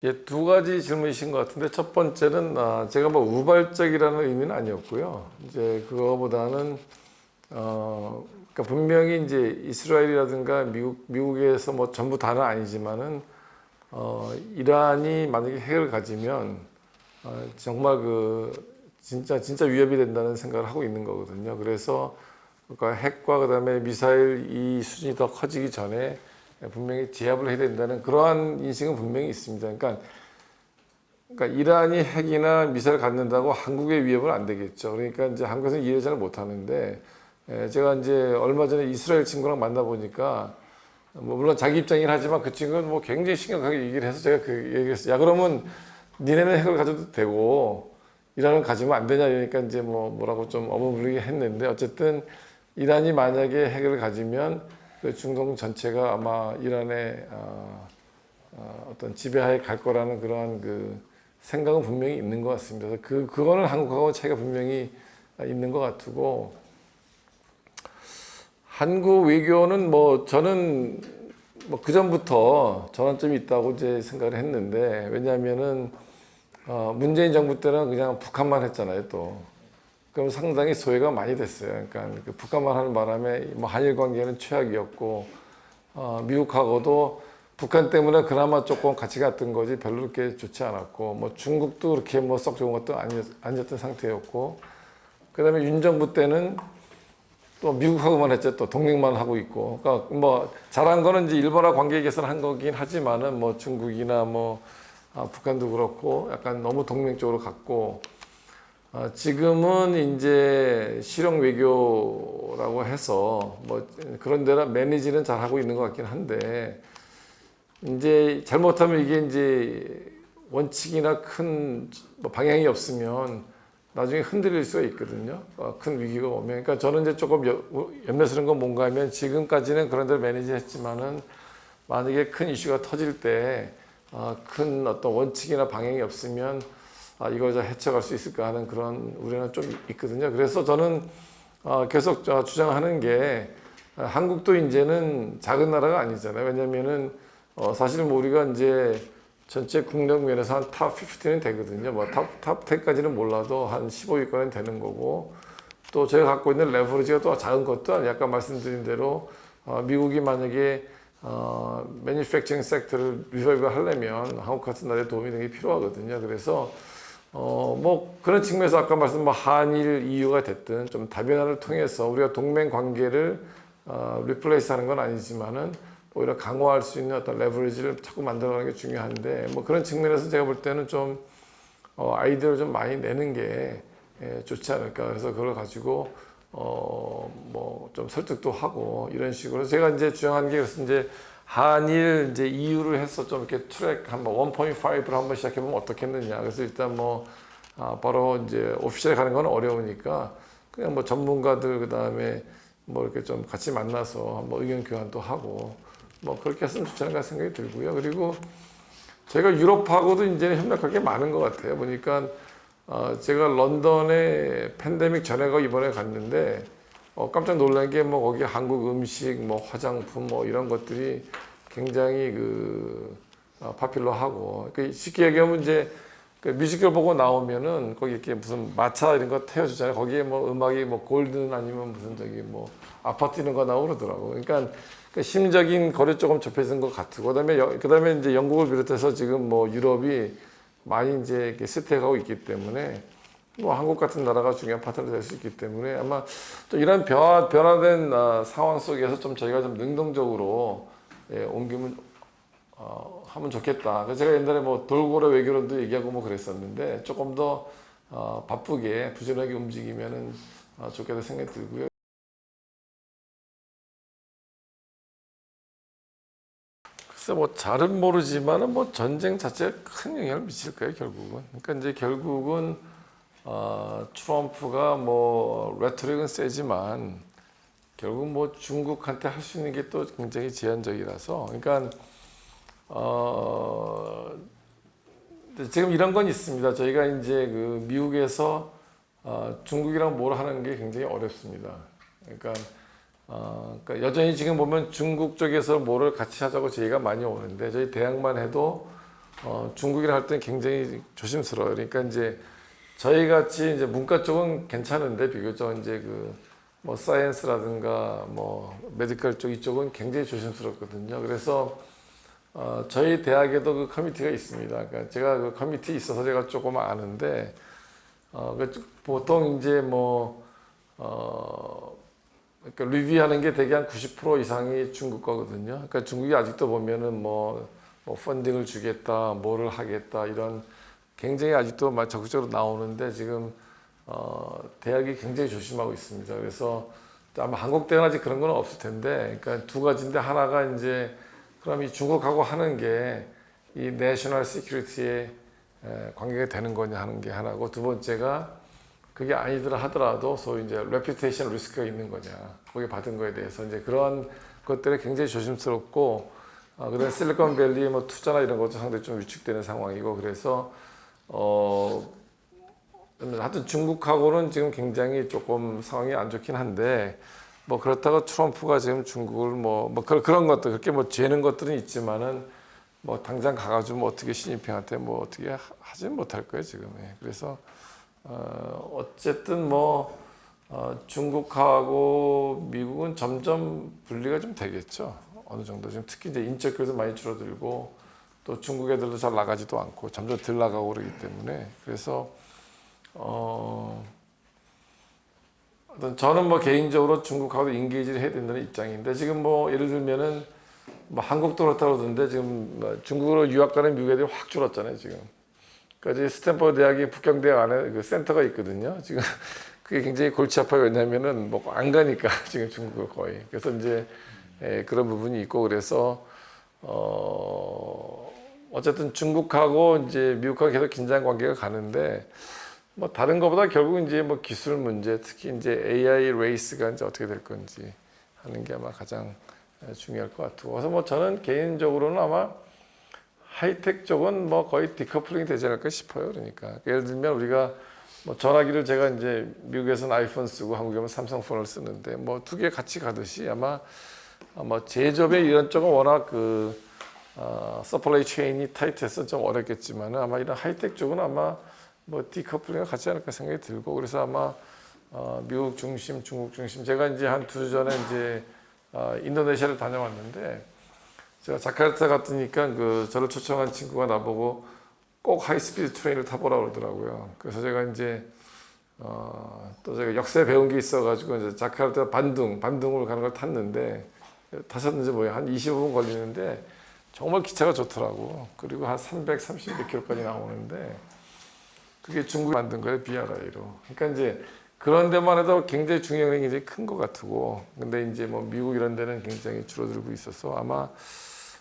예, 두 가지 질문이신 것 같은데 첫 번째는 제가 뭐 우발적이라는 의미는 아니었고요. 이제 그거보다는 그러니까 분명히 이제 이스라엘이라든가 미국에서 뭐 전부 다는 아니지만은 이란이 만약에 핵을 가지면 정말 그 진짜 위협이 된다는 생각을 하고 있는 거거든요. 그래서 그러니까 핵과 그다음에 미사일 이 수준이 더 커지기 전에 분명히 제압을 해야 된다는 그러한 인식은 분명히 있습니다. 그러니까 이란이 핵이나 미사일을 갖는다고 한국의 위협은 안 되겠죠. 그러니까 이제 한국에서는 이해를 잘 못하는데 제가 이제 얼마 전에 이스라엘 친구랑 만나 보니까 뭐 물론 자기 입장이긴 하지만 그 친구는 뭐 굉장히 심각하게 얘기를 해서 제가 그 얘기했어요. 야 그러면 니네는 핵을 가져도 되고 이란은 가지면 안 되냐 이러니까 이제 뭐라고 좀 어머물리게 했는데 어쨌든 이란이 만약에 핵을 가지면 그 중동 전체가 아마 이란의 어떤 지배하에 갈 거라는 그러한 그 생각은 분명히 있는 것 같습니다. 그래서 그거는 한국하고 차이가 분명히 있는 것 같고, 한국 외교는 뭐 저는 뭐 그 전부터 전환점이 있다고 이제 생각을 했는데, 왜냐하면은 문재인 정부 때는 그냥 북한만 했잖아요 또. 그럼 상당히 소외가 많이 됐어요. 그러니까 그 북한만 하는 바람에 뭐 한일 관계는 최악이었고, 미국하고도 북한 때문에 그나마 조금 같이 갔던 거지 별로 그렇게 좋지 않았고, 뭐 중국도 그렇게 뭐 썩 좋은 것도 아니었던 상태였고, 그다음에 윤 정부 때는 또 미국하고만 했죠. 또 동맹만 하고 있고. 그러니까 뭐 잘한 거는 이제 일본하고 관계 개선한 거긴 하지만은 뭐 중국이나 뭐 북한도 그렇고 약간 너무 동맹 쪽으로 갔고, 지금은 이제 실용 외교라고 해서 뭐 그런 데나 매니지는 잘 하고 있는 것 같긴 한데, 이제 잘못하면 이게 이제 원칙이나 큰 뭐 방향이 없으면 나중에 흔들릴 수가 있거든요. 큰 위기가 오면. 그러니까 저는 이제 조금 염려스러운 건 뭔가 하면 지금까지는 그런 데를 매니지 했지만은 만약에 큰 이슈가 터질 때 큰 어떤 원칙이나 방향이 없으면 이걸 헤쳐갈 수 있을까 하는 그런 우려는 좀 있거든요. 그래서 저는 계속 주장하는 게 한국도 이제는 작은 나라가 아니잖아요. 왜냐면은 사실 뭐 우리가 이제 전체 국력 면에서 한 탑 15는 되거든요. 뭐 탑 10까지는 몰라도 한 15위권은 되는 거고, 또 저희가 갖고 있는 레버리지가 또 작은 것도 아니에요. 아까 말씀드린 대로 미국이 만약에 매니팩처링 섹터를 리바이브 하려면 한국 같은 나라에 도움이 되는 게 필요하거든요. 그래서 뭐 그런 측면에서 아까 말씀 뭐 한일 EU가 됐든 좀 다변화를 통해서 우리가 동맹 관계를 리플레이스하는 건 아니지만은 오히려 강화할 수 있는 어떤 레버리지를 자꾸 만들어가는 게 중요한데, 뭐 그런 측면에서 제가 볼 때는 좀 아이디어를 좀 많이 내는 게 좋지 않을까. 그래서 그걸 가지고 뭐 좀 설득도 하고 이런 식으로 제가 이제 주장하는 게 그래서 이제 한일 이제 EU를 해서 좀 이렇게 트랙 한번 1.5로 한번 시작해 보면 어떻겠느냐. 그래서 일단 뭐 바로 이제 오피셜에 가는 건 어려우니까 그냥 뭐 전문가들 그다음에 뭐 이렇게 좀 같이 만나서 한번 의견 교환도 하고 뭐 그렇게 했으면 좋지 않을까 생각이 들고요. 그리고 제가 유럽하고도 이제는 협력할 게 많은 것 같아요. 보니까 제가 런던에 팬데믹 전에가 이번에 갔는데 깜짝 놀란 게 뭐 거기 한국 음식, 뭐 화장품, 뭐 이런 것들이 굉장히 파퓰러하고 쉽게 얘기하면 이제 그 뮤지컬 보고 나오면은 거기 이렇게 무슨 마차 이런 거 태워주잖아요. 거기에 뭐 음악이 뭐 골든 아니면 무슨 저기 뭐 아파트 이런 거 나오고 그러더라고. 그러니까 그 심적인 거리 조금 좁혀진 것 같고 그다음에 이제 영국을 비롯해서 지금 뭐 유럽이 많이 이제 이렇게 쇠퇴하고 있기 때문에 뭐 한국 같은 나라가 중요한 파트너가 될 수 있기 때문에 아마 또 이런 변화된 상황 속에서 좀 저희가 좀 능동적으로 옮기면 하면 좋겠다. 그래서 제가 옛날에 뭐 돌고래 외교론도 얘기하고 뭐 그랬었는데 조금 더 바쁘게 부지런하게 움직이면은 좋겠다 생각이 들고요. 글쎄 뭐 잘은 모르지만은 뭐 전쟁 자체가 큰 영향을 미칠 거예요 결국은. 그러니까 이제 결국은 트럼프가 뭐 레토릭은 세지만 결국 뭐 중국한테 할 수 있는 게 또 굉장히 제한적이라서 그러니까 지금 이런 건 있습니다. 저희가 이제 그 미국에서 중국이랑 뭘 하는 게 굉장히 어렵습니다. 그러니까 여전히 지금 보면 중국 쪽에서 뭐를 같이 하자고 저희가 많이 오는데 저희 대학만 해도 중국이랑 할 때는 굉장히 조심스러워요. 그러니까 이제 저희 같이 이제 문과 쪽은 괜찮은데 비교적 이제 뭐 사이언스라든가 뭐 메디컬 쪽 이쪽은 굉장히 조심스럽거든요. 그래서 저희 대학에도 그 커미티가 있습니다. 그러니까 제가 그 커미티 있어서 제가 조금 아는데 보통 이제 뭐 그러니까 리뷰하는 게 대개 한 90% 이상이 중국 거거든요. 그러니까 중국이 아직도 보면은 뭐 펀딩을 주겠다, 뭐를 하겠다 이런 굉장히 아직도 막 적극적으로 나오는데 지금 대학이 굉장히 조심하고 있습니다. 그래서 아마 한국 대학은 아직 그런 건 없을 텐데, 그러니까 두 가지인데 하나가 이제 그럼 이 중국하고 하는 게 이 내셔널 시큐리티에 관계가 되는 거냐 하는 게 하나고 두 번째가 그게 아니더라 하더라도 소위 이제 레퓨테이션 리스크가 있는 거냐 거기 받은 거에 대해서 이제 그런 것들이 굉장히 조심스럽고 그다음에 실리콘밸리 뭐 투자나 이런 것도 상당히 좀 위축되는 상황이고 그래서 하여튼 중국하고는 지금 굉장히 조금 상황이 안 좋긴 한데 뭐 그렇다고 트럼프가 지금 중국을 뭐 그런 것도 그렇게 뭐 죄는 것들은 있지만은 뭐 당장 가가지고 뭐 어떻게 시진핑한테 뭐 어떻게 하지는 못할 거예요 지금. 그래서 어쨌든 뭐 중국하고 미국은 점점 분리가 좀 되겠죠. 어느 정도 지금 특히 이제 인적 교류도 많이 줄어들고 또 중국 애들도 잘 나가지도 않고 점점 덜 나가고 그러기 때문에 그래서 저는 뭐 개인적으로 중국하고 인게이지를 해야 된다는 입장인데 지금 뭐 예를 들면은 뭐 한국도 그렇다고 그러던데 지금 뭐 중국으로 유학 가는 미국 애들이 확 줄었잖아요 지금. 그러니까 스탠퍼드 대학이 북경대학 안에 그 센터가 있거든요. 지금 그게 굉장히 골치 아파요. 왜냐면은 뭐 안 가니까 지금 중국을 거의. 그래서 이제 그런 부분이 있고 그래서 어쨌든 중국하고 이제 미국하고 계속 긴장 관계가 가는데 뭐 다른 것보다 결국 이제 뭐 기술 문제, 특히 이제 AI 레이스가 이제 어떻게 될 건지 하는 게 아마 가장 중요할 것 같고. 그래서 뭐 저는 개인적으로는 아마 하이텍 쪽은 뭐 거의 디커플링이 되지 않을까 싶어요. 그러니까 예를 들면 우리가 뭐 전화기를 제가 이제 미국에서는 아이폰 쓰고 한국에는 삼성폰을 쓰는데 뭐 두 개 같이 가듯이 아마 제조업의 이런 쪽은 워낙 서플라이 체인이 타이트해서 좀 어렵겠지만 아마 이런 하이텍 쪽은 아마 뭐 디커플링과 같지 않을까 생각이 들고 그래서 아마 미국 중심, 중국 중심 제가 이제 한 2주 전에 이제 인도네시아를 다녀왔는데 제가 자카르타 갔으니까 저를 초청한 친구가 나보고 꼭 하이스피드 트레인을 타보라고 그러더라고요. 그래서 제가 이제 또 제가 역사 배운 게 있어가지고 이제 자카르타 반둥을 가는 걸 탔는데 타셨는지 뭐예요? 한 25분 걸리는데 정말 기차가 좋더라고. 그리고 한 330몇 킬로까지 나오는데 그게 중국이 만든 거예요, BRI로. 그러니까 이제 그런 데만 해도 굉장히 중요한 게 굉장히 큰 것 같고, 근데 이제 뭐 미국 이런 데는 굉장히 줄어들고 있어서 아마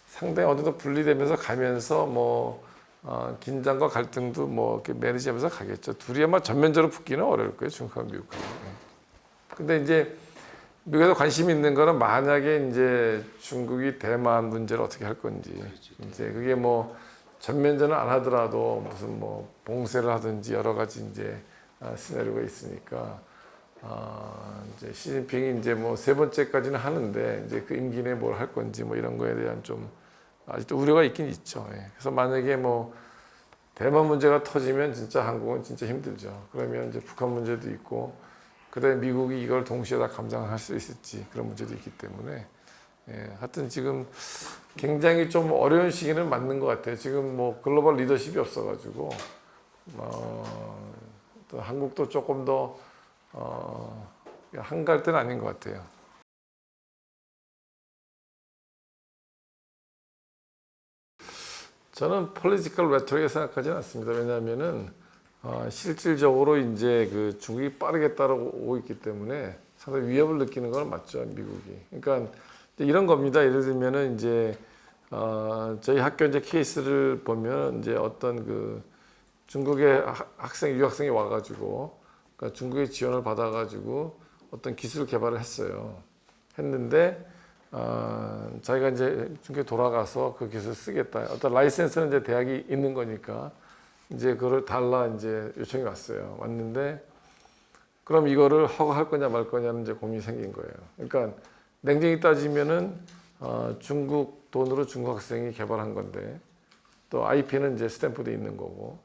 상당히 어느 정도 분리되면서 가면서 뭐 긴장과 갈등도 뭐 이렇게 매니지하면서 가겠죠. 둘이 아마 전면적으로 붙기는 어려울 거예요, 중국하고 미국하고. 근데 이제 미국에서 관심 있는 거는 만약에 이제 중국이 대만 문제를 어떻게 할 건지. 이제 그게 뭐 전면전을 안 하더라도 무슨 뭐 봉쇄를 하든지 여러 가지 이제 시나리오가 있으니까 이제 시진핑이 이제 뭐 세 번째까지는 하는데 이제 그 임기 내에 뭘 할 건지 뭐 이런 거에 대한 좀 아직도 우려가 있긴 있죠. 예. 그래서 만약에 뭐 대만 문제가 터지면 진짜 한국은 진짜 힘들죠. 그러면 이제 북한 문제도 있고 그다음에 미국이 이걸 동시에 다 감당할 수 있을지 그런 문제도 있기 때문에 예, 하여튼 지금 굉장히 좀 어려운 시기는 맞는 것 같아요. 지금 뭐 글로벌 리더십이 없어가지고 또 한국도 조금 더 한가할 때는 아닌 것 같아요. 저는 폴리티컬 레토릭에 생각하지는 않습니다. 왜냐하면은 실질적으로 이제 그 중국이 빠르게 따라오고 있기 때문에 상당히 위협을 느끼는 건 맞죠, 미국이. 그러니까 이런 겁니다. 예를 들면은 이제 저희 학교 이제 케이스를 보면 이제 어떤 그 중국의 유학생이 와가지고 그러니까 중국의 지원을 받아가지고 어떤 기술 개발을 했는데 자기가 이제 중국에 돌아가서 그 기술 쓰겠다. 어떤 라이센스는 이제 대학이 있는 거니까 이제 그걸 달라 이제 요청이 왔는데 그럼 이거를 허가할 거냐 말 거냐는 이제 고민이 생긴 거예요. 그러니까 냉정히 따지면은 중국 돈으로 중국 학생이 개발한 건데 또 IP는 이제 스탠포드에 있는 거고.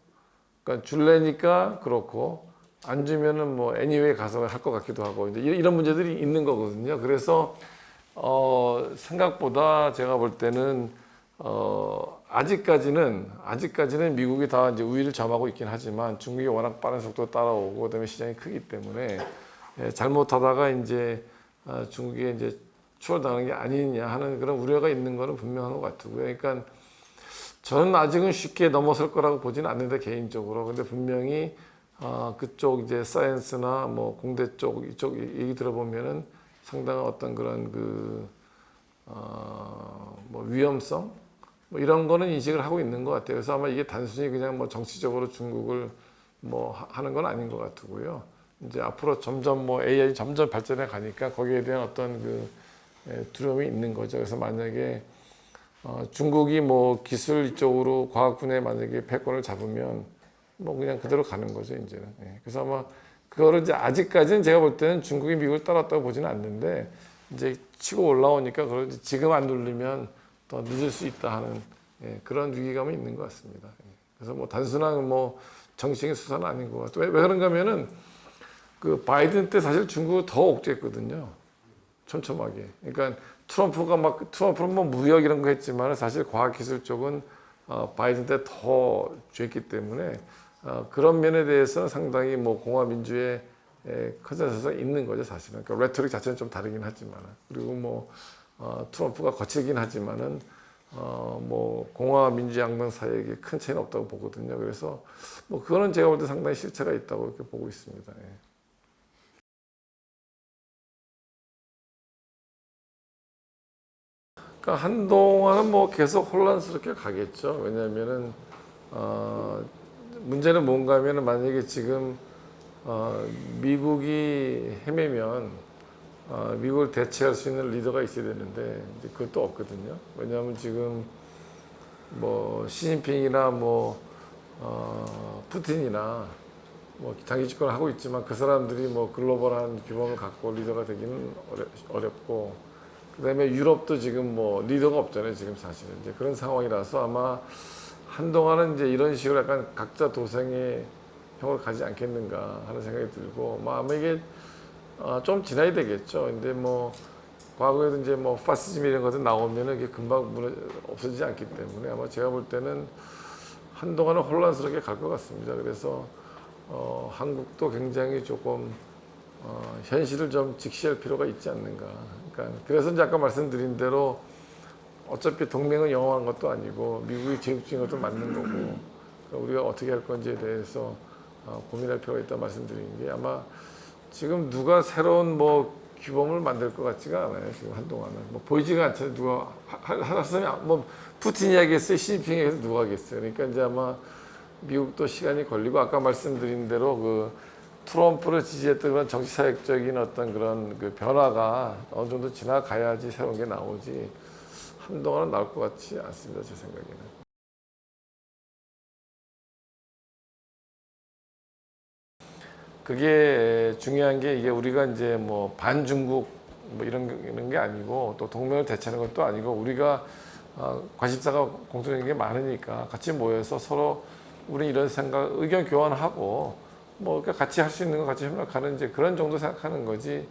그러니까 줄래니까 그렇고 안 주면은 뭐 애니웨이 가서 할 것 같기도 하고 이제 이런 문제들이 있는 거거든요. 그래서 생각보다 제가 볼 때는 아직까지는 미국이 다 이제 우위를 점하고 있긴 하지만 중국이 워낙 빠른 속도로 따라오고 그다음에 시장이 크기 때문에 잘못하다가 이제 중국에 이제 추월당하는 게 아니냐 하는 그런 우려가 있는 거는 분명한 것 같고요. 그러니까 저는 아직은 쉽게 넘어설 거라고 보지는 않는데 개인적으로. 근데 분명히 그쪽 이제 사이언스나 뭐 공대 이쪽 얘기 들어보면은 상당한 어떤 그런 뭐 위험성 뭐 이런 거는 인식을 하고 있는 것 같아요. 그래서 아마 이게 단순히 그냥 뭐 정치적으로 중국을 뭐 하는 건 아닌 것 같고요. 이제 앞으로 점점 뭐 AI 점점 발전해 가니까 거기에 대한 어떤 두려움이 있는 거죠. 그래서 만약에 중국이 뭐 기술 이쪽으로 과학분야에 만약에 패권을 잡으면 뭐 그냥 그대로 가는 거죠, 이제는. 예. 그래서 아마 그거를 이제 아직까지는 제가 볼 때는 중국이 미국을 따랐다고 보지는 않는데 이제 치고 올라오니까 그걸 지금 안 누르면 더 늦을 수 있다 하는 그런 위기감이 있는 것 같습니다. 그래서 뭐 단순한 뭐 정치적인 수사는 아닌 것 같아요. 왜 그런가 하면은 그 바이든 때 사실 중국을 더 억제했거든요. 촘촘하게. 그러니까 트럼프는 뭐 무역 이런 거 했지만 사실 과학기술 쪽은 바이든 때 더 쥐었기 때문에 그런 면에 대해서는 상당히 뭐 공화민주의 컨센서스가 있는 거죠, 사실은. 그러니까 레토릭 자체는 좀 다르긴 하지만. 그리고 뭐 트럼프가 거칠긴 하지만은 뭐 공화 민주 양당 사이에 큰 차이는 없다고 보거든요. 그래서 뭐 그거는 제가 볼 때 상당히 실체가 있다고 이렇게 보고 있습니다. 예. 그러니까 한동안은 뭐 계속 혼란스럽게 가겠죠. 왜냐하면은 문제는 뭔가 하면은 만약에 지금 미국이 헤매면 미국을 대체할 수 있는 리더가 있어야 되는데 이제 그것도 없거든요. 왜냐하면 지금 뭐 시진핑이나 뭐 푸틴이나 뭐 장기 집권을 하고 있지만 그 사람들이 뭐 글로벌한 규모를 갖고 리더가 되기는 어렵고 그다음에 유럽도 지금 뭐 리더가 없잖아요. 지금 사실은 이제 그런 상황이라서 아마 한동안은 이제 이런 식으로 약간 각자 도생의 형을 가지 않겠는가 하는 생각이 들고 아마 이게 좀 지나야 되겠죠. 근데 뭐 과거에도 이제 뭐 파시즘 이런 것들 나오면은 이게 금방 없어지지 않기 때문에 아마 제가 볼 때는 한동안은 혼란스럽게 갈 것 같습니다. 그래서 한국도 굉장히 조금 현실을 좀 직시할 필요가 있지 않는가. 그러니까 그래서 이제 아까 말씀드린 대로 어차피 동맹은 영원한 것도 아니고 미국이 제국 중인 것도 맞는 거고 그러니까 우리가 어떻게 할 건지에 대해서 고민할 필요가 있다 말씀드린 게 아마 지금 누가 새로운 뭐 규범을 만들 것 같지가 않아요. 지금 한동안은 뭐 보이지가 않잖아요. 누가 하셨으면 뭐 푸틴이 하겠어요, 시진핑이 해서 누가 하겠어요. 그러니까 이제 아마 미국도 시간이 걸리고 아까 말씀드린 대로 그 트럼프를 지지했던 그런 정치 사역적인 어떤 그런 그 변화가 어느 정도 지나가야지 새로운 게 나오지 한동안은 나올 것 같지 않습니다. 제 생각에는. 그게 중요한 게 이게 우리가 이제 뭐 반중국 뭐 이런 게 아니고 또 동맹을 대체하는 것도 아니고 우리가 관심사가 공통적인 게 많으니까 같이 모여서 서로 우리 이런 생각 의견 교환하고 뭐 같이 할 수 있는 거 같이 협력하는 이제 그런 정도 생각하는 거지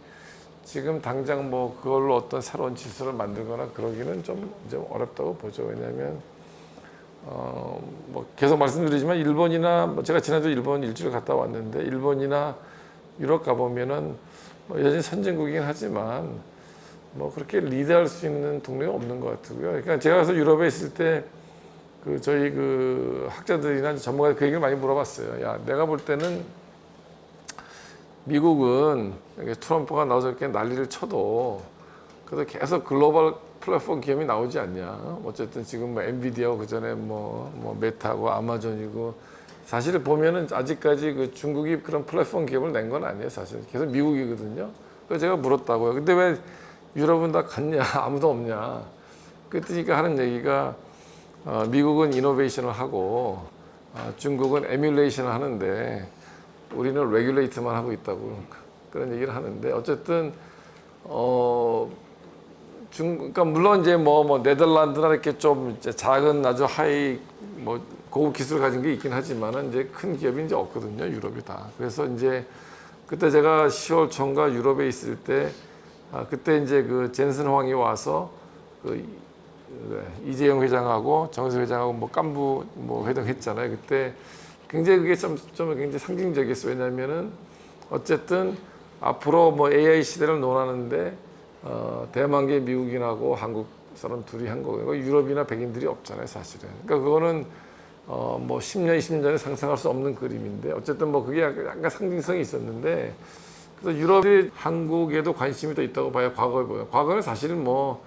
지금 당장 뭐 그걸로 어떤 새로운 질서를 만들거나 그러기는 좀 어렵다고 보죠. 왜냐하면 뭐 계속 말씀드리지만 일본이나 뭐 제가 지난주 일본 일주일 갔다 왔는데 일본이나 유럽 가보면은 뭐 여전히 선진국이긴 하지만 뭐 그렇게 리드할 수 있는 동네가 없는 것 같고요. 그러니까 제가 가서 유럽에 있을 때 그 저희 그 학자들이나 전문가들 그 얘기를 많이 물어봤어요. 야, 내가 볼 때는 미국은 트럼프가 나와서 이렇게 난리를 쳐도 그래도 계속 글로벌 플랫폼 기업이 나오지 않냐. 어쨌든 지금 뭐 엔비디아고 그 전에 뭐 메타고 아마존이고 사실 보면은 아직까지 그 중국이 그런 플랫폼 기업을 낸 건 아니에요. 사실 계속 미국이거든요. 그래서 제가 물었다고요. 근데 왜 유럽은 다 갔냐? 아무도 없냐? 그랬더니까 하는 얘기가 미국은 이노베이션을 하고 중국은 에뮬레이션을 하는데 우리는 레귤레이트만 하고 있다고 그런 얘기를 하는데 어쨌든 그러니까 물론 이제 뭐 네덜란드나 이렇게 좀 이제 작은 아주 하이 뭐 고급 기술을 가진 게 있긴 하지만은 이제 큰 기업이 이제 없거든요. 유럽이 다. 그래서 이제 그때 제가 10월 초인가 유럽에 있을 때 그때 이제 그 젠슨 황이 와서 그 이재용 회장하고 정세 회장하고 뭐 깐부 뭐 회동했잖아요. 그때 굉장히 그게 좀 굉장히 상징적이었어요. 왜냐하면은 어쨌든 앞으로 뭐 AI 시대를 논하는데 대만계 미국인하고 한국 사람 둘이 한 거고 유럽이나 백인들이 없잖아요, 사실은. 그러니까 그거는 뭐 10년, 20년 전에 상상할 수 없는 그림인데 어쨌든 뭐 그게 약간 상징성이 있었는데 그래서 유럽이 한국에도 관심이 더 있다고 봐요. 과거에 보면. 과거는 사실은 뭐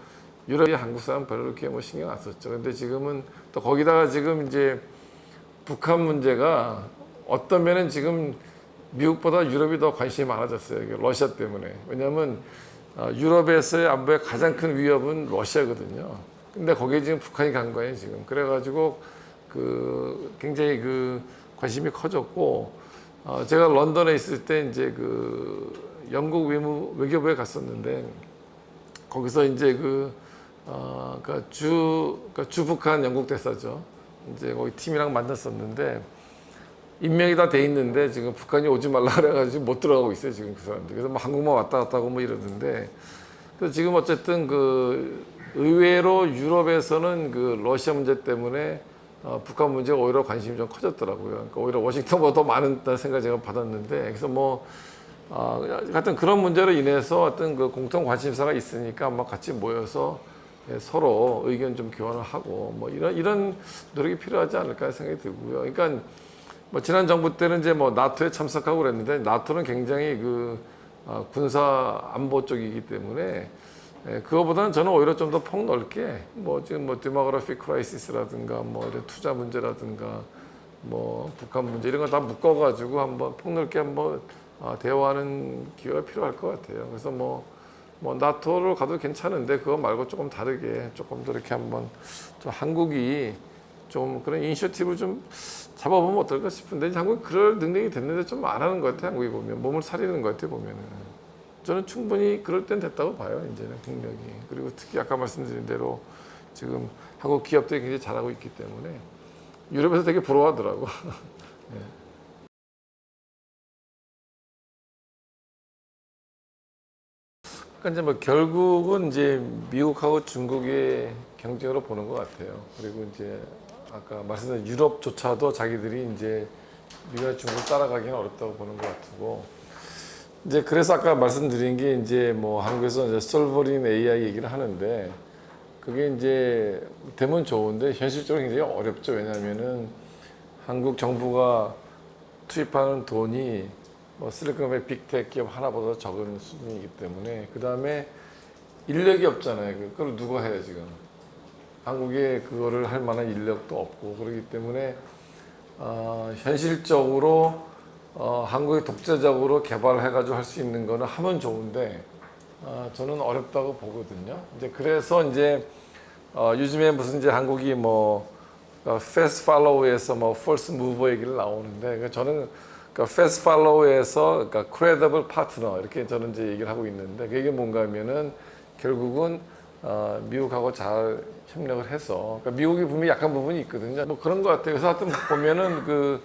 유럽이 한국 사람 별로 이렇게 뭐 신경 안 썼죠. 근데 지금은 또 거기다가 지금 이제 북한 문제가 어떤 면은 지금 미국보다 유럽이 더 관심이 많아졌어요. 러시아 때문에. 왜냐하면 유럽에서의 안보의 가장 큰 위협은 러시아거든요. 근데 거기에 지금 북한이 간 거예요, 지금. 그래가지고 그 굉장히 그 관심이 커졌고, 제가 런던에 있을 때 이제 그 영국 외교부에 갔었는데, 거기서 이제 그러니까 주 북한 영국 대사죠. 이제 거기 팀이랑 만났었는데, 임명이 다 돼 있는데 지금 북한이 오지 말라 그래가지고 못 들어가고 있어요 지금 그 사람들. 그래서 뭐 한국만 왔다 갔다 하고 뭐 이러는데 그래서 지금 어쨌든 그 의외로 유럽에서는 그 러시아 문제 때문에 북한 문제가 오히려 관심이 좀 커졌더라고요. 그러니까 오히려 워싱턴보다 더 많은 생각 제가 받았는데 그래서 뭐 하여튼 그런 문제로 인해서 어떤 그 공통 관심사가 있으니까 뭐 같이 모여서 서로 의견 좀 교환을 하고 뭐 이런 노력이 필요하지 않을까 생각이 들고요. 그러니까 뭐 지난 정부 때는 이제 뭐 나토에 참석하고 그랬는데 나토는 굉장히 그 군사 안보 쪽이기 때문에 그거보다는 저는 오히려 좀 더 폭넓게 뭐 지금 뭐 데모그래피 크라이시스라든가 뭐 이런 투자 문제라든가 뭐 북한 문제 이런 거 다 묶어가지고 한번 폭넓게 한번 대화하는 기회가 필요할 것 같아요. 그래서 뭐 나토를 가도 괜찮은데 그거 말고 조금 다르게 조금 더 이렇게 한번 좀 한국이 좀 그런 이니셔티브를 좀 잡아보면 어떨까 싶은데 한국이 그럴 능력이 됐는데 좀 안 하는 것 같아요. 한국이 보면 몸을 사리는 것 같아요. 보면은 저는 충분히 그럴 땐 됐다고 봐요. 이제는 국력이. 그리고 특히 아까 말씀드린 대로 지금 한국 기업들이 굉장히 잘하고 있기 때문에 유럽에서 되게 부러워하더라고. 네. 그러니까 이제 뭐 결국은 이제 미국하고 중국의 경쟁으로 보는 것 같아요. 그리고 이제 아까 말씀드린 유럽조차도 자기들이 이제 미국과 중국을 따라가기는 어렵다고 보는 것 같고 이제 그래서 아까 말씀드린 게 이제 뭐 한국에서 이제 솔버린 AI 얘기를 하는데 그게 이제 되면 좋은데 현실적으로 굉장히 어렵죠. 왜냐하면은 한국 정부가 투입하는 돈이 뭐 실리콘밸리 빅테크 기업 하나보다 적은 수준이기 때문에 그 다음에 인력이 없잖아요. 그걸 누가 해요 지금? 한국에 그거를 할 만한 인력도 없고 그렇기 때문에 현실적으로 한국이 독자적으로 개발해가지고 할 수 있는 거는 하면 좋은데 저는 어렵다고 보거든요. 이제 그래서 이제 요즘에 무슨 이제 한국이 뭐 패스트 팔로우에서 뭐 퍼스트 무버 얘기를 나오는데 저는 패스트 팔로우에서 크레디블 파트너 이렇게 저는 이제 얘기를 하고 있는데 그게 뭔가 하면은 결국은 미국하고 잘 협력을 해서 미국이 분명히 약한 부분이 있거든요. 뭐 그런 것 같아요. 그래서 하여튼 보면은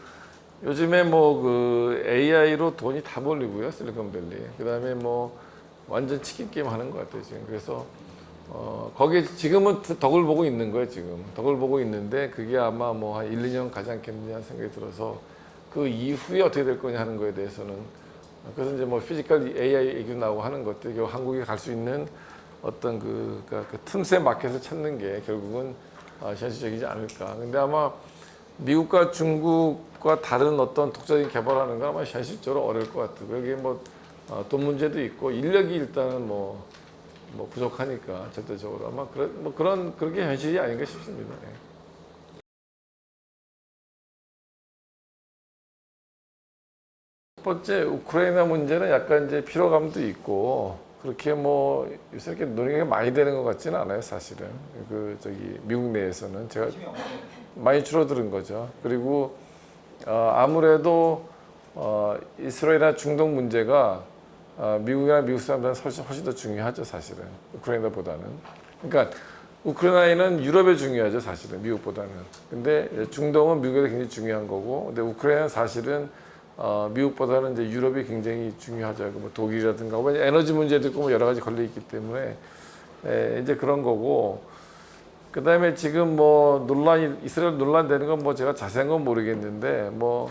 요즘에 뭐 AI로 돈이 다 몰리고요. 실리콘밸리. 그다음에 뭐 완전 치킨 게임 하는 것 같아요 지금. 그래서 거기에 지금은 덕을 보고 있는 거예요 지금. 덕을 보고 있는데 그게 아마 뭐 한 1, 2년 가지 않겠느냐 생각이 들어서 그 이후에 어떻게 될 거냐 하는 거에 대해서는 그래서 이제 뭐 피지컬 AI 얘기도 나오고 하는 것들 결국 한국이 갈 수 있는 어떤 그 틈새 마켓을 찾는 게 결국은 현실적이지 않을까. 근데 아마 미국과 중국과 다른 어떤 독자적인 개발하는 건 아마 현실적으로 어려울 것 같아요. 여기 뭐 돈 문제도 있고 인력이 일단은 뭐 부족하니까 절대적으로 아마 그렇게 현실이 아닌가 싶습니다. 예. 첫 번째 우크라이나 문제는 약간 이제 피로감도 있고 그렇게 뭐 요새 이렇게 논의가 많이 되는 것 같지는 않아요 사실은. 미국 내에서는 제가 힘이 없는 많이 줄어드는 거죠. 그리고 아무래도 이스라엘이나 중동 문제가 미국이나 미국 사람들은 훨씬 더 중요하죠 사실은 우크라이나보다는. 그러니까 우크라이나는 유럽에 중요하죠 사실은 미국보다는. 근데 중동은 미국에 굉장히 중요한 거고, 근데 우크라이나는 사실은 미국보다는 이제 유럽이 굉장히 중요하죠. 뭐 독일이라든가 왜냐 에너지 문제도 있고 뭐 여러 가지 걸려 있기 때문에 이제 그런 거고. 그다음에 지금 뭐 이스라엘 논란 되는 건 뭐 제가 자세한 건 모르겠는데 뭐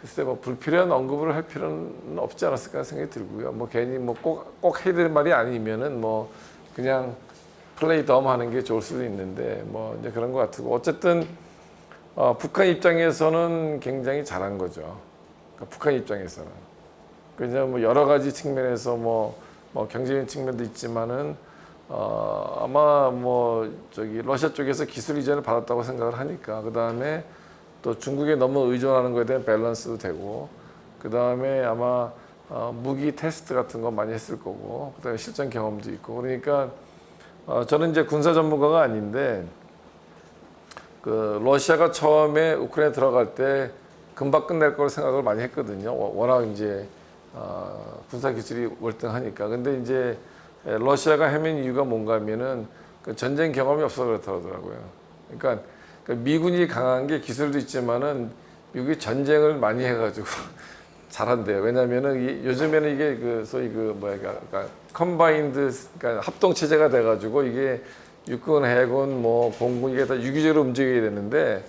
글쎄 뭐 불필요한 언급을 할 필요는 없지 않았을까 생각이 들고요. 뭐 괜히 뭐 꼭 해야 될 말이 아니면은 뭐 그냥 플레이 덤 하는 게 좋을 수도 있는데 뭐 이제 그런 것 같고 어쨌든 북한 입장에서는 굉장히 잘한 거죠. 그러니까 북한 입장에서는 그냥 뭐 여러 가지 측면에서 뭐 경제적인 측면도 있지만은 아마 뭐 러시아 쪽에서 기술 이전을 받았다고 생각을 하니까 그 다음에 또 중국에 너무 의존하는 것에 대한 밸런스도 되고 그 다음에 아마 무기 테스트 같은 거 많이 했을 거고 그 다음에 실전 경험도 있고 그러니까 저는 이제 군사 전문가가 아닌데 러시아가 처음에 우크라이나 들어갈 때 금방 끝낼 걸 생각을 많이 했거든요. 워낙 이제 군사 기술이 월등하니까. 근데 이제 러시아가 헤맨 이유가 뭔가 하면은 전쟁 경험이 없어서 그렇더라고요. 그러니까 미군이 강한 게 기술도 있지만은 미국이 전쟁을 많이 해가지고 잘한대요. 왜냐면은 요즘에는 이게 소위 그러니까 컴바인드, 그러니까 합동 체제가 돼가지고 이게 육군, 해군, 뭐 공군 이게 다 유기적으로 움직여야 되는데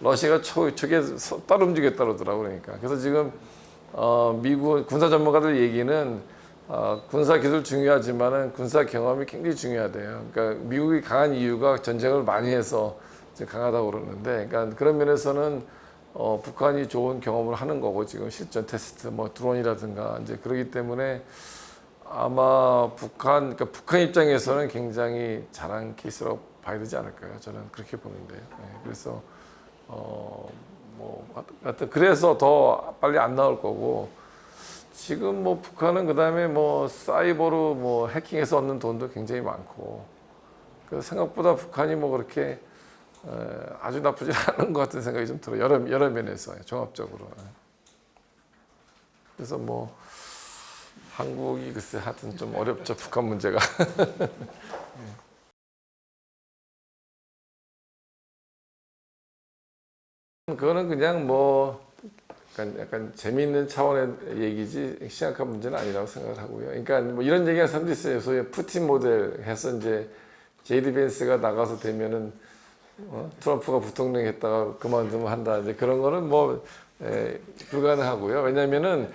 러시아가 초기에 따로 움직였다 그러더라고요. 그러니까 그래서 지금 미국 군사 전문가들 얘기는 군사 기술 중요하지만은 군사 경험이 굉장히 중요하대요. 그러니까 미국이 강한 이유가 전쟁을 많이 해서 강하다고 그러는데, 그러니까 그런 면에서는 북한이 좋은 경험을 하는 거고 지금 실전 테스트, 뭐 드론이라든가 이제 그러기 때문에 아마 그러니까 북한 입장에서는 굉장히 잘한 케이스라고 봐야 되지 않을까요? 저는 그렇게 보는데요. 네, 그래서 하여튼 그래서 더 빨리 안 나올 거고. 지금 뭐 북한은 그다음에 뭐 사이버로 뭐 해킹해서 얻는 돈도 굉장히 많고 그래서 생각보다 북한이 뭐 그렇게 아주 나쁘지 않은 것 같은 생각이 좀 들어요. 여러 면에서 종합적으로. 그래서 뭐 한국이 글쎄 하여튼 좀 어렵죠 북한 문제가. 그거는 그냥 뭐 약간 재미있는 차원의 얘기지 심각한 문제는 아니라고 생각을 하고요. 그러니까 뭐 이런 얘기하는 사람도 있어요. 소위 푸틴 모델 해서 이제 제이디 벤스가 나가서 되면은 트럼프가 부통령 했다가 그만두면 한다. 이제 그런 거는 뭐 불가능하고요. 왜냐면은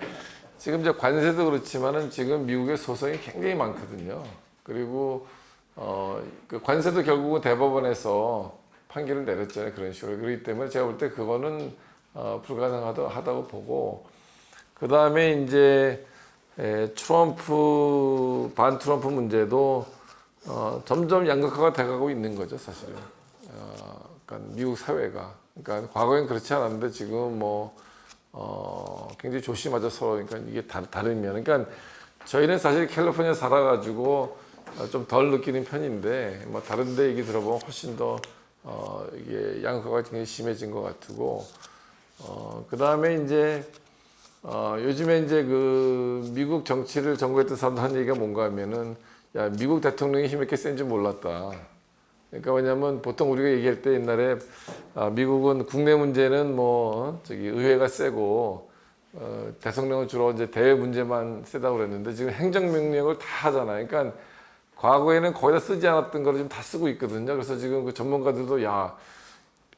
지금 이제 관세도 그렇지만은 지금 미국의 소송이 굉장히 많거든요. 그리고 그 관세도 결국은 대법원에서 판결을 내렸잖아요. 그런 식으로. 그렇기 때문에 제가 볼 때 그거는 불가능하다고 보고, 그 다음에 이제 트럼프 반 트럼프 문제도 점점 양극화가 돼가고 있는 거죠, 사실은. 그러니까 미국 사회가. 그러니까 과거엔 그렇지 않았는데 지금 뭐 굉장히 조심하죠 서로. 그러니까 이게 다른 면. 그러니까 저희는 사실 캘리포니아 살아가지고 좀 덜 느끼는 편인데 뭐 다른데 얘기 들어보면 훨씬 더 이게 양극화가 굉장히 심해진 것 같고. 그 다음에 이제 요즘에 이제 그 미국 정치를 전공했던 사람들 하는 얘기가 뭔가 하면은 야 미국 대통령이 힘이 이렇게 센 줄 몰랐다. 그러니까 왜냐면 보통 우리가 얘기할 때 옛날에 미국은 국내 문제는 뭐 저기 의회가 세고 대통령은 주로 이제 대외 문제만 세다고 그랬는데 지금 행정명령을 다 하잖아요. 그러니까 과거에는 거의 다 쓰지 않았던 거를 지금 다 쓰고 있거든요. 그래서 지금 그 전문가들도 야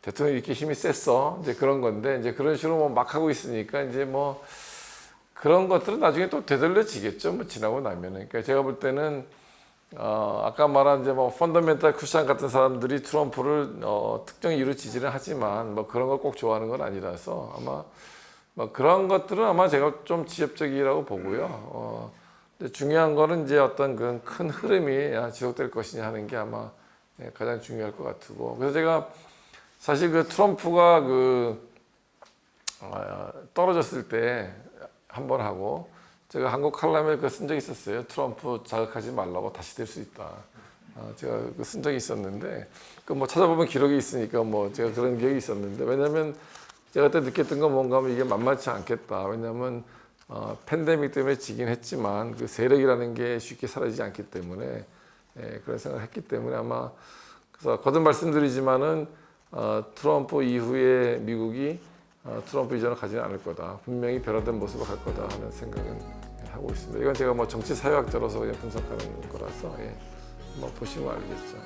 대통령이 이렇게 힘이 셌어. 이제 그런 건데 이제 그런 식으로 뭐 막 하고 있으니까 이제 뭐 그런 것들은 나중에 또 되돌려지겠죠. 뭐 지나고 나면은. 그러니까 제가 볼 때는 아까 말한 이제 뭐 펀더멘탈 쿠션 같은 사람들이 트럼프를 특정 이유로 지지를 하지만 뭐 그런 걸 꼭 좋아하는 건 아니라서 아마 뭐 그런 것들은 아마 제가 좀 지엽적이라고 보고요. 근데 중요한 거는 이제 어떤 그런 큰 흐름이 지속될 것이냐 하는 게 아마 가장 중요할 것 같고. 그래서 제가 사실 그 트럼프가 그 떨어졌을 때 한 번 하고 제가 한국 칼럼에 그 쓴 적이 있었어요. 트럼프 자극하지 말라고 다시 될 수 있다. 제가 그 쓴 적이 있었는데 그 뭐 찾아보면 기록이 있으니까 뭐 제가 그런 기억이 있었는데 왜냐하면 제가 그때 느꼈던 건 뭔가 하면 이게 만만치 않겠다. 왜냐하면 팬데믹 때문에 지긴 했지만 그 세력이라는 게 쉽게 사라지지 않기 때문에 그런 생각을 했기 때문에 아마 그래서 거듭 말씀드리지만은 트럼프 이후에 미국이 트럼프 이전을 가지는 않을 거다. 분명히 변화된 모습을 갈 거다 하는 생각은 하고 있습니다. 이건 제가 뭐 정치 사회학자로서 그냥 분석하는 거라서 뭐 보시면 알겠죠.